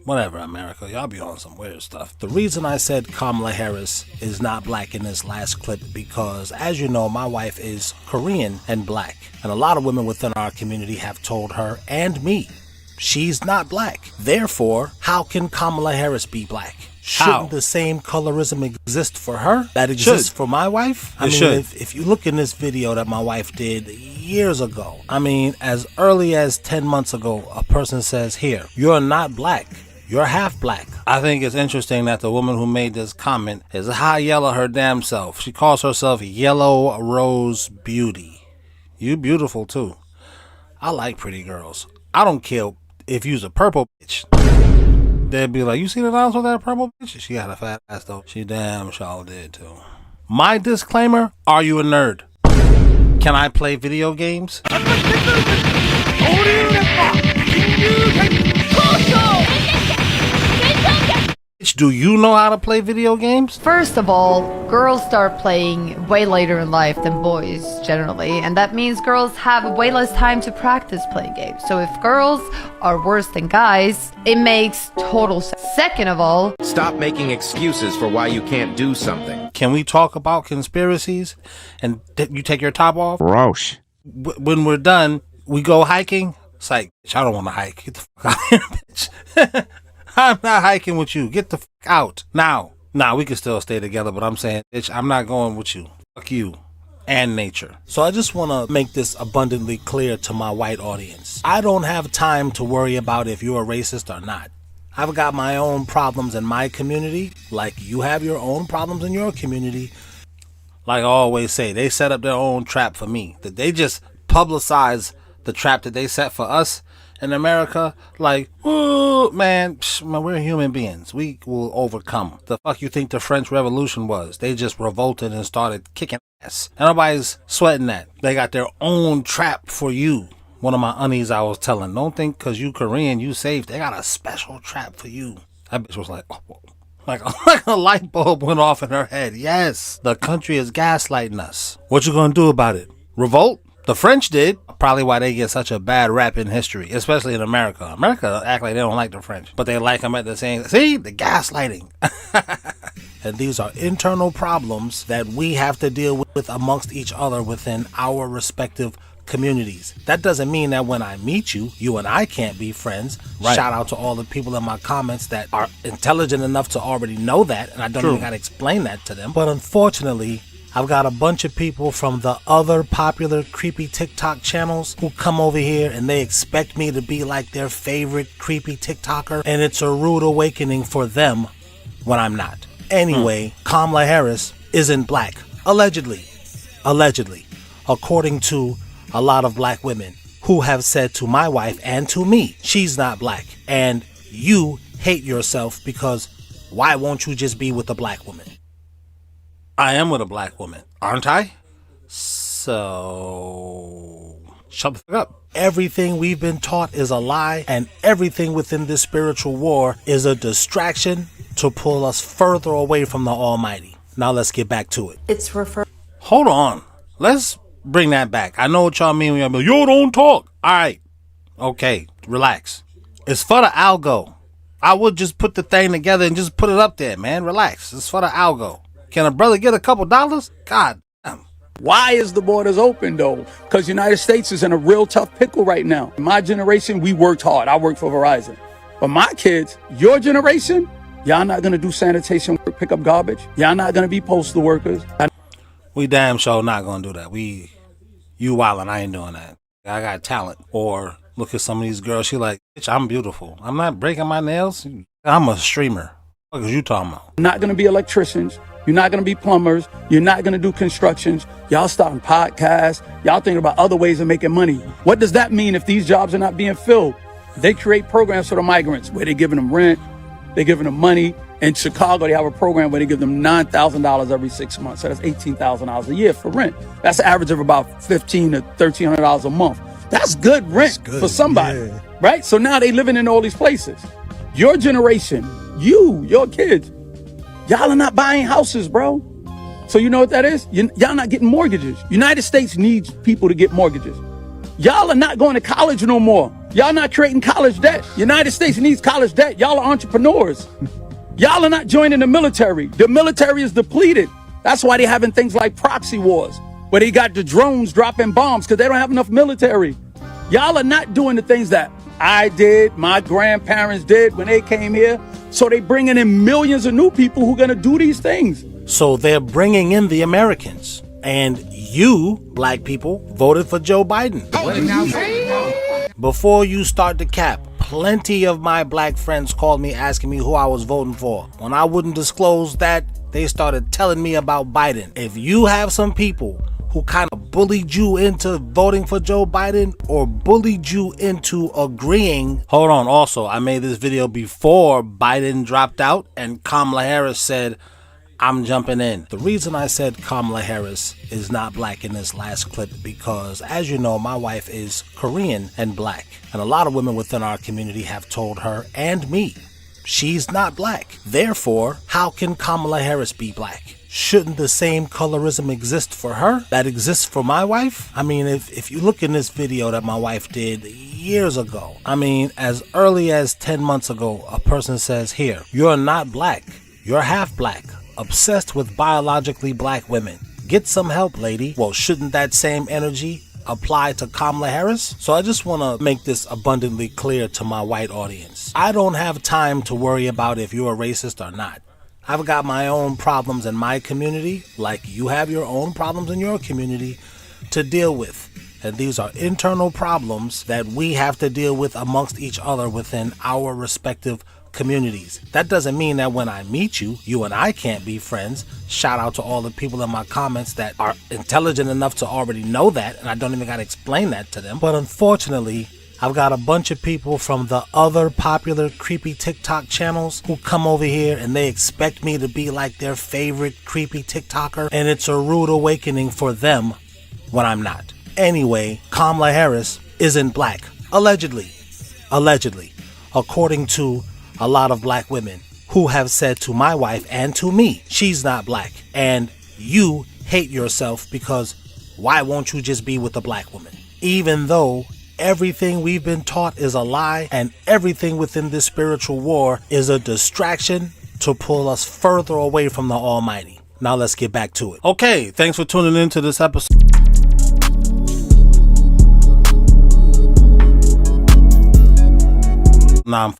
Whatever, America. Y'all be on some weird stuff. The reason I said Kamala Harris is not black in this last clip because, as you know, my wife is Korean and black. And a lot of women within our community have told her and me she's not black. Therefore, how can Kamala Harris be black? Shouldn't the same colorism exist for her that exists for my wife? I mean, if you look in this video that my wife did years ago, I mean, as early as 10 months ago, a person says, here, you're not black. You're half black. I think it's interesting that the woman who made this comment is high yellow her damn self. She calls herself Yellow Rose Beauty. You beautiful too. I like pretty girls. I don't care if you's a purple bitch. They'd be like, you see the dance with that purple bitch? She had a fat ass though. She damn sure did too. My disclaimer, are you a nerd? Can I play video games? Do you know how to play video games? First of all, girls start playing way later in life than boys generally, and that means girls have way less time to practice playing games. So if girls are worse than guys, it makes total sense. Second of all, stop making excuses for why you can't do something. Can we talk about conspiracies? And you take your top off? Gross. When we're done, we go hiking. It's like, bitch, I don't want to hike. Get the fuck out of here, bitch. I'm not hiking with you. Get the fuck out. Now, we can still stay together, but I'm saying, bitch, I'm not going with you. Fuck you and nature. So I just want to make this abundantly clear to my white audience. I don't have time to worry about if you're a racist or not. I've got my own problems in my community, like you have your own problems in your community. Like I always say, they set up their own trap for me. That they just publicize the trap that they set for us in America. Like, ooh, man, we're human beings. We will overcome. The fuck you think the French Revolution was? They just revolted and started kicking ass. And nobody's sweating that. They got their own trap for you. One of my aunties I was telling, don't think because you Korean you safe. They got a special trap for you. That bitch was like, oh. Like a light bulb went off in her head. Yes, the country is gaslighting us. What you gonna do about it? Revolt? The French did. Probably why they get such a bad rap in history, especially in America. America act like they don't like the French, but they like them at the same. See, the gaslighting. And these are internal problems that we have to deal with amongst each other within our respective communities. That doesn't mean that when I meet you, you and I can't be friends. Right. Shout out to all the people in my comments that are intelligent enough to already know that, and I don't even got to explain that to them. But unfortunately, I've got a bunch of people from the other popular creepy TikTok channels who come over here and they expect me to be like their favorite creepy TikToker, and it's a rude awakening for them when I'm not. Anyway, Kamala Harris isn't black. Allegedly, according to a lot of black women who have said to my wife and to me, she's not black. And you hate yourself because why won't you just be with a black woman? I am with a black woman, aren't I? So shut the fuck up. Everything we've been taught is a lie, and everything within this spiritual war is a distraction to pull us further away from the Almighty. Now let's get back to it. Hold on. Let's bring that back. I know what y'all mean when y'all be, yo, don't talk. All right. Okay. Relax. It's for the algo. I would just put the thing together and just put it up there, man. Relax. It's for the algo. Can a brother get a couple dollars? God damn. Why is the borders open, though? Because the United States is in a real tough pickle right now. In my generation, we worked hard. I worked for Verizon. But my kids, your generation, y'all not going to do sanitation work, pick up garbage. Y'all not going to be postal workers. We damn sure not going to do that. You wildin', I ain't doing that. I got talent. Or look at some of these girls, she like, bitch, I'm beautiful. I'm not breaking my nails. I'm a streamer. What is you talking about? Not going to be electricians. You're not going to be plumbers. You're not going to do constructions. Y'all starting podcasts. Y'all thinking about other ways of making money. What does that mean if these jobs are not being filled? They create programs for the migrants where they're giving them rent. They're giving them money. In Chicago, they have a program where they give them $9,000 every 6 months. So that's $18,000 a year for rent. That's an average of about $1,500 to $1,300 a month. That's good rent for somebody, right? So now they living in all these places. Your generation, your kids, y'all are not buying houses, bro. So you know what that is? Y'all not getting mortgages. United States needs people to get mortgages. Y'all are not going to college no more. Y'all not creating college debt. United States needs college debt. Y'all are entrepreneurs. Y'all are not joining the military. The military is depleted. That's why they're having things like proxy wars, where they got the drones dropping bombs because they don't have enough military. Y'all are not doing the things that I did, my grandparents did when they came here. So they bringing in millions of new people who are going to do these things. So they're bringing in the Americans. And you, black people, voted for Joe Biden. Before you start the cap, plenty of my black friends called me asking me who I was voting for. When I wouldn't disclose that, they started telling me about Biden. If you have some people who kind of bullied you into voting for Joe Biden or bullied you into agreeing. Hold on. Also, I made this video before Biden dropped out and Kamala Harris said, I'm jumping in. The reason I said Kamala Harris is not black in this last clip because, as you know, my wife is Korean and black. And a lot of women within our community have told her and me She's not black. Therefore, how can Kamala Harris be black? Shouldn't the same colorism exist for her that exists for my wife? I mean, if you look in this video that my wife did years ago, I mean, as early as 10 months ago, a person says, here, you're not black. You're half black. Obsessed with biologically black women. Get some help, lady. Well, shouldn't that same energy apply to Kamala Harris? So I just want to make this abundantly clear to my white audience. I don't have time to worry about if you're a racist or not. I've got my own problems in my community, like you have your own problems in your community to deal with. And these are internal problems that we have to deal with amongst each other within our respective communities. That doesn't mean that when I meet you, you and I can't be friends. Shout out to all the people in my comments that are intelligent enough to already know that, and I don't even gotta explain that to them. But unfortunately, I've got a bunch of people from the other popular creepy TikTok channels who come over here and they expect me to be like their favorite creepy TikToker, and it's a rude awakening for them when I'm not. Anyway, Kamala Harris isn't black. Allegedly, according to a lot of black women who have said to my wife and to me, she's not black. And you hate yourself because why won't you just be with a black woman? Even though everything we've been taught is a lie and everything within this spiritual war is a distraction to pull us further away from the Almighty. Now let's get back to it. Okay, thanks for tuning in to this episode. Nah,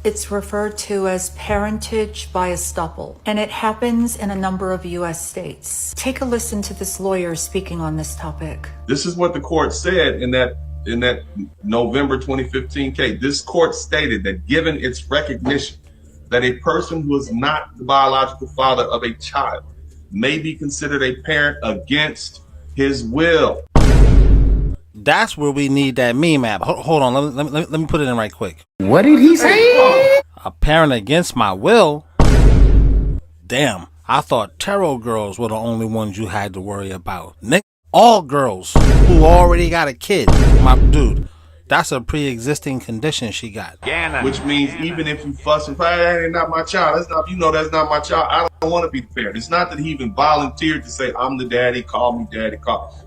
It's referred to as parentage by estoppel, and it happens in a number of U.S. states. Take a listen to this lawyer speaking on this topic. This is what the court said in that November 2015 case. This court stated that given its recognition that a person who is not the biological father of a child may be considered a parent against his will. That's where we need that meme app. Hold on, let me put it in right quick. What did he say? A parent against my will? Damn, I thought tarot girls were the only ones you had to worry about. Nick, all girls who already got a kid, my dude, that's a pre-existing condition she got. Which means even if you fuss and fight, that ain't not my child. That's not my child. I don't want to be the parent. It's not that he even volunteered to say, I'm the daddy, call me daddy,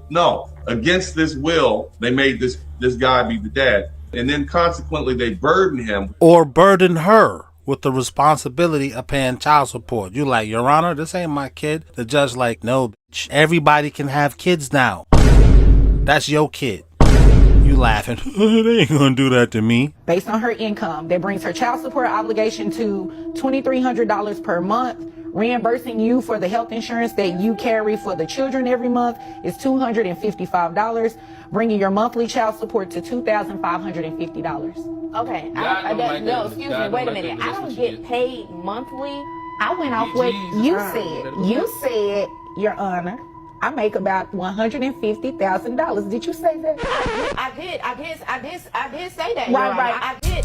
No, against this will, they made this guy be the dad. And then consequently, they burden him. Or burden her with the responsibility of paying child support. You like, Your Honor, this ain't my kid. The judge like, no, bitch, everybody can have kids now. That's your kid. You laughing. They ain't gonna do that to me. Based on her income, that brings her child support obligation to $2,300 per month. Reimbursing you for the health insurance that you carry for the children every month is $255, bringing your monthly child support to $2,550. Okay, no, excuse me, wait a minute. I don't get paid monthly. I went off what you said. You said, Your Honor, I make about $150,000. Did you say that? I did say that. Right. I did.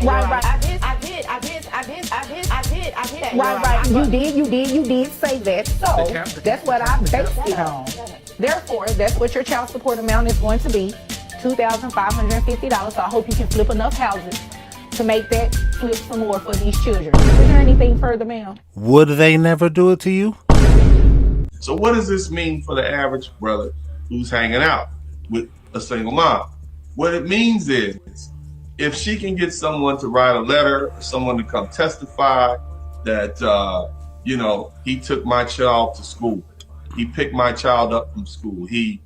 Right. You did say that. So that's what I based it on. Therefore, that's what your child support amount is going to be, $2,550. So I hope you can flip enough houses to make that flip some more for these children. Is there anything further, ma'am? Would they never do it to you? So what does this mean for the average brother who's hanging out with a single mom? What it means is, if she can get someone to write a letter, or someone to come testify that, he took my child to school. He picked my child up from school. He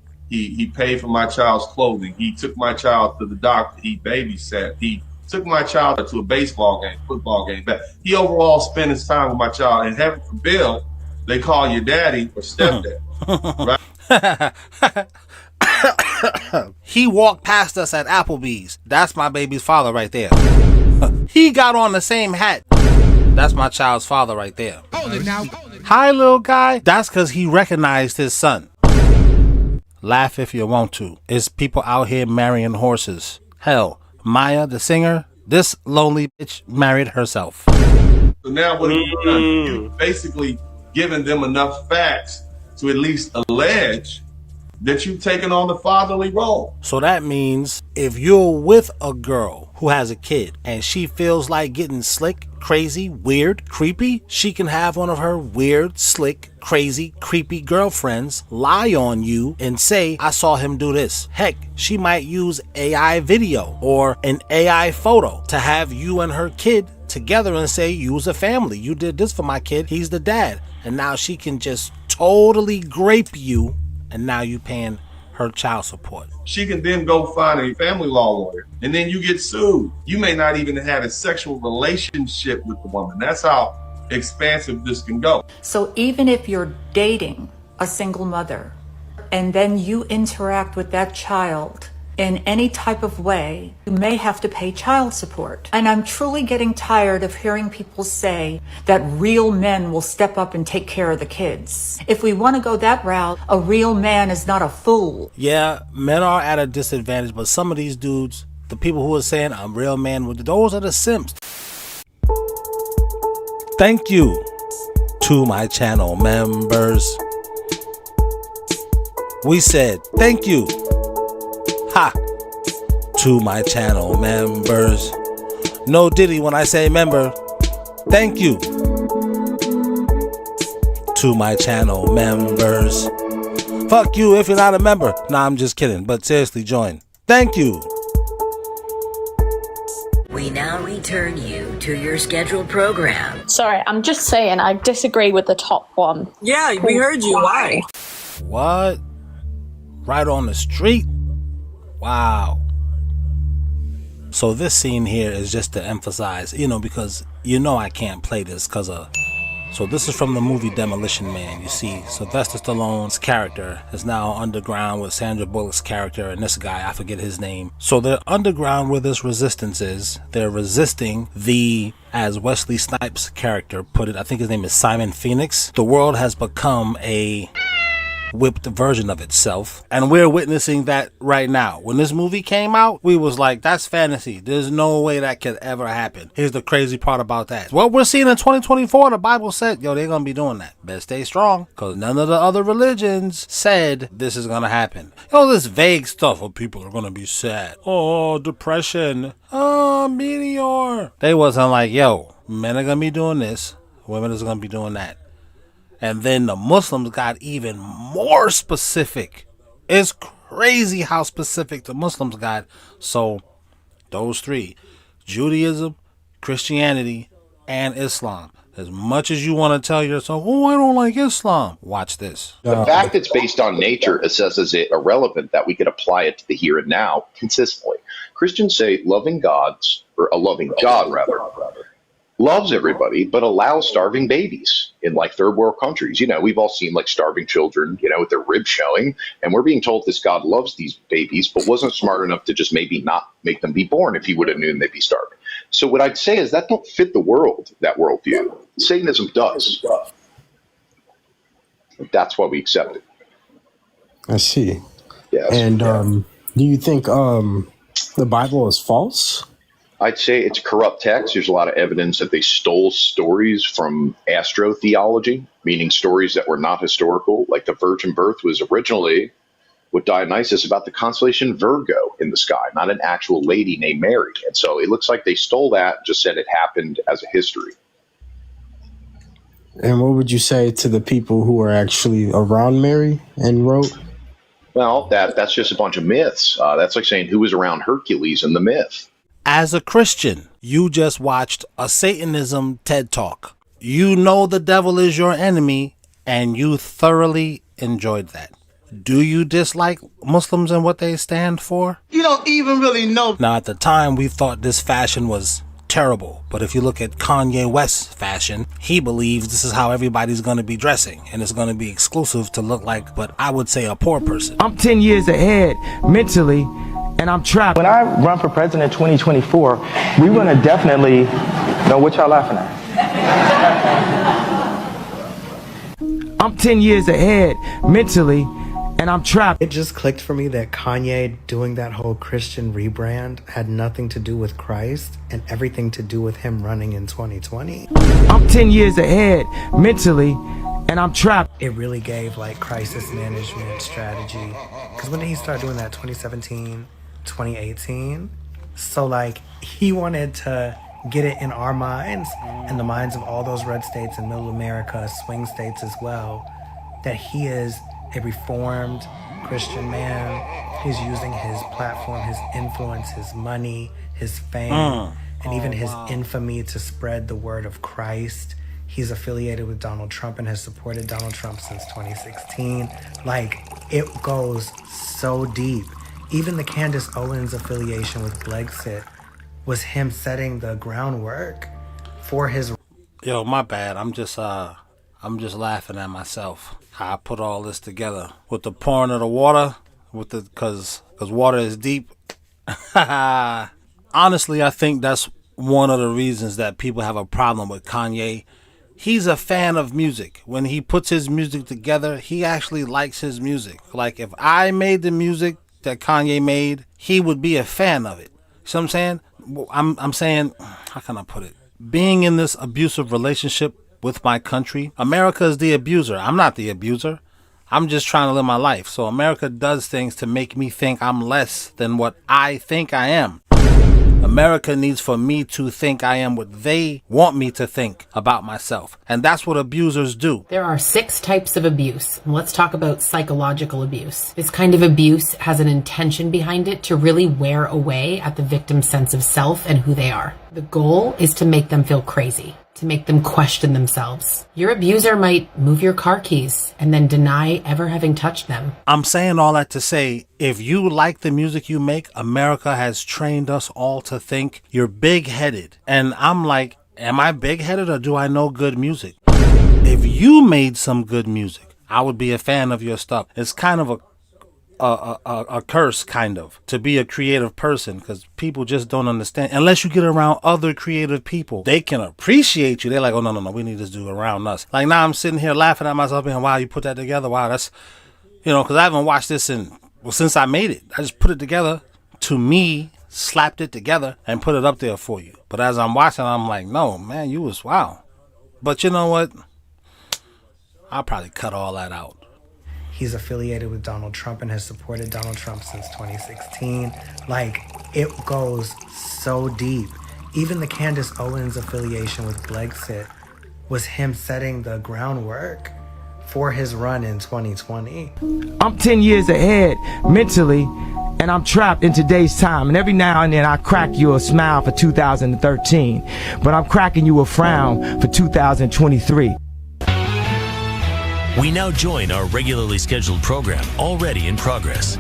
paid for my child's clothing. He took my child to the doctor. He babysat. He took my child to a baseball game, football game. But he overall spent his time with my child. And heaven forbid, they call you daddy or stepdad, right? He walked past us at Applebees. That's my baby's father right there. He got on the same hat. That's my child's father right there. Hi, little guy. That's because he recognized his son. Laugh if you want to. It's people out here marrying horses. Hell, Maya, the singer, this lonely bitch married herself. So now what have you done? You've basically given them enough facts to at least allege that you've taken on the fatherly role. So that means if you're with a girl who has a kid and she feels like getting slick, crazy, weird, creepy, she can have one of her weird, slick, crazy, creepy girlfriends lie on you and say, I saw him do this. Heck, she might use AI video or an AI photo to have you and her kid together and say, you was a family. You did this for my kid. He's the dad. And now she can just totally grape you, and now you paying her child support. She can then go find a family law lawyer, and then you get sued. You may not even have a sexual relationship with the woman. That's how expansive this can go. So even if you're dating a single mother and then you interact with that child in any type of way, you may have to pay child support. And I'm truly getting tired of hearing people say that real men will step up and take care of the kids. If we want to go that route, a real man is not a fool. Yeah, men are at a disadvantage, but some of these dudes, the people who are saying I'm real man, those are the simps. Thank you to my channel members. We said thank you. Ha! To my channel members. No diddy when I say member. Thank you. To my channel members. Fuck you if you're not a member. Nah, I'm just kidding. But seriously, join. Thank you. We now return you to your scheduled program. Sorry, I'm just saying I disagree with the top one. Yeah, we heard you. Why? What? Right on the street? Wow. So this scene here is just to emphasize, because I can't play this because of... So this is from the movie Demolition Man. You see, Sylvester Stallone's character is now underground with Sandra Bullock's character and this guy, I forget his name. So they're underground where this resistance is. They're resisting as Wesley Snipes' character put it, I think his name is Simon Phoenix. The world has become a whipped version of itself, and we're witnessing that right now. When this movie came out, we was like, that's fantasy. There's no way that could ever happen. Here's the crazy part about that. What we're seeing in 2024, the Bible said, they're gonna be doing that. Better stay strong, because none of the other religions said this is gonna happen. This vague stuff of people are gonna be sad. Oh, depression. Oh, meteor. They wasn't like, men are gonna be doing this, women is gonna be doing that. And then the Muslims got even more specific. It's crazy how specific the Muslims got. So those three, Judaism, Christianity, and Islam. As much as you want to tell yourself, I don't like Islam, watch this. The fact it's based on nature assesses it irrelevant that we could apply it to the here and now consistently. Christians say a loving God, loves everybody, but allows starving babies in third world countries. We've all seen starving children, with their ribs showing, and we're being told this God loves these babies, but wasn't smart enough to just maybe not make them be born if he would have known they'd be starving. So what I'd say is that don't fit the that worldview. Satanism does. That's why we accept it. I see. Yes. And do you think the Bible is false? I'd say it's corrupt text. There's a lot of evidence that they stole stories from astrotheology, meaning stories that were not historical. Like the virgin birth was originally with Dionysus about the constellation Virgo in the sky, not an actual lady named Mary. And so it looks like they stole that, just said it happened as a history. And what would you say to the people who are actually around Mary and wrote? Well, that's just a bunch of myths. That's like saying who was around Hercules in the myth. As a Christian, you just watched a Satanism TED Talk. You know the devil is your enemy, and you thoroughly enjoyed that. Do you dislike Muslims and what they stand for? You don't even really know. Now, at the time, we thought this fashion was terrible. But if you look at Kanye West's fashion, he believes this is how everybody's going to be dressing. And it's going to be exclusive to look like, but I would say, a poor person. I'm 10 years ahead mentally. And I'm trapped. When I run for president in 2024, we're going to definitely know what y'all laughing at. I'm 10 years ahead mentally, and I'm trapped. It just clicked for me that Kanye doing that whole Christian rebrand had nothing to do with Christ and everything to do with him running in 2020. I'm 10 years ahead mentally, and I'm trapped. It really gave like crisis management strategy. Because when did he start doing that? 2017, 2018? So like he wanted to get it in our minds and the minds of all those red states in middle America, swing states as well, that he is a reformed Christian man. He's using his platform, his influence, his money, his fame, and even his infamy to spread the word of Christ. He's affiliated with Donald Trump and has supported Donald Trump since 2016. Like, it goes so deep. Even the Candace Owens affiliation with Brexit was him setting the groundwork for his... Yo, my bad. I'm just laughing at myself. How I put all this together. With the pouring of the water, cause water is deep. Honestly, I think that's one of the reasons that people have a problem with Kanye. He's a fan of music. When he puts his music together, he actually likes his music. Like, if I made the music that Kanye made, he would be a fan of it. See what I'm saying? I'm saying, how can I put it? Being in this abusive relationship with my country, America is the abuser. I'm not the abuser. I'm just trying to live my life. So America does things to make me think I'm less than what I think I am. America needs for me to think I am what they want me to think about myself. And that's what abusers do. There are 6 types of abuse. Let's talk about psychological abuse. This kind of abuse has an intention behind it to really wear away at the victim's sense of self and who they are. The goal is to make them feel crazy, to make them question themselves. Your abuser might move your car keys and then deny ever having touched them. I'm saying all that to say, if you like the music you make, America has trained us all to think you're big-headed. And I'm like, am I big-headed or do I know good music? If you made some good music, I would be a fan of your stuff. It's kind of a curse, kind of, to be a creative person, because people just don't understand. Unless you get around other creative people, they can appreciate you. They're like, oh, no, we need this dude around us. Like, now I'm sitting here laughing at myself and, wow, you put that together. Wow, that's, because I haven't watched this since I made it. I just put it together to me, slapped it together and put it up there for you. But as I'm watching, I'm like, no, man, you was wow. But you know what? I'll probably cut all that out. He's affiliated with Donald Trump and has supported Donald Trump since 2016. Like, it goes so deep. Even the Candace Owens affiliation with Brexit was him setting the groundwork for his run in 2020. I'm 10 years ahead mentally, and I'm trapped in today's time. And every now and then I crack you a smile for 2013, but I'm cracking you a frown for 2023. We now join our regularly scheduled program, already in progress.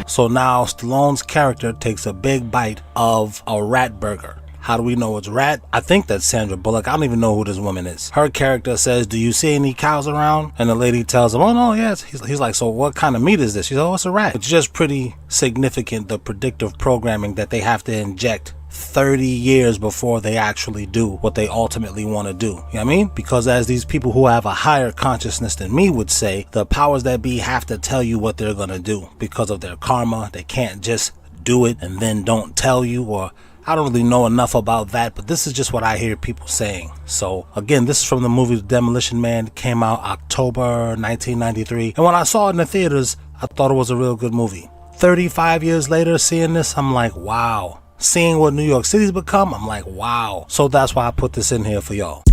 So now Stallone's character takes a big bite of a rat burger. How do we know it's rat? I think that's Sandra Bullock. I don't even know who this woman is. Her character says, do you see any cows around? And the lady tells him, oh no, yes. He's like, so what kind of meat is this? She's like, oh, it's a rat. It's just pretty significant, the predictive programming that they have to inject 30 years before they actually do what they ultimately want to do. You know what I mean? Because as these people who have a higher consciousness than me would say, the powers that be have to tell you what they're going to do because of their karma. They can't just do it and then don't tell you, or I don't really know enough about that, but this is just what I hear people saying. So again, this is from the movie The Demolition Man. It came out October 1993. And when I saw it in the theaters, I thought it was a real good movie. 35 years later, seeing this, I'm like, wow. Seeing what New York City's become, I'm like, wow. So that's why I put this in here for y'all.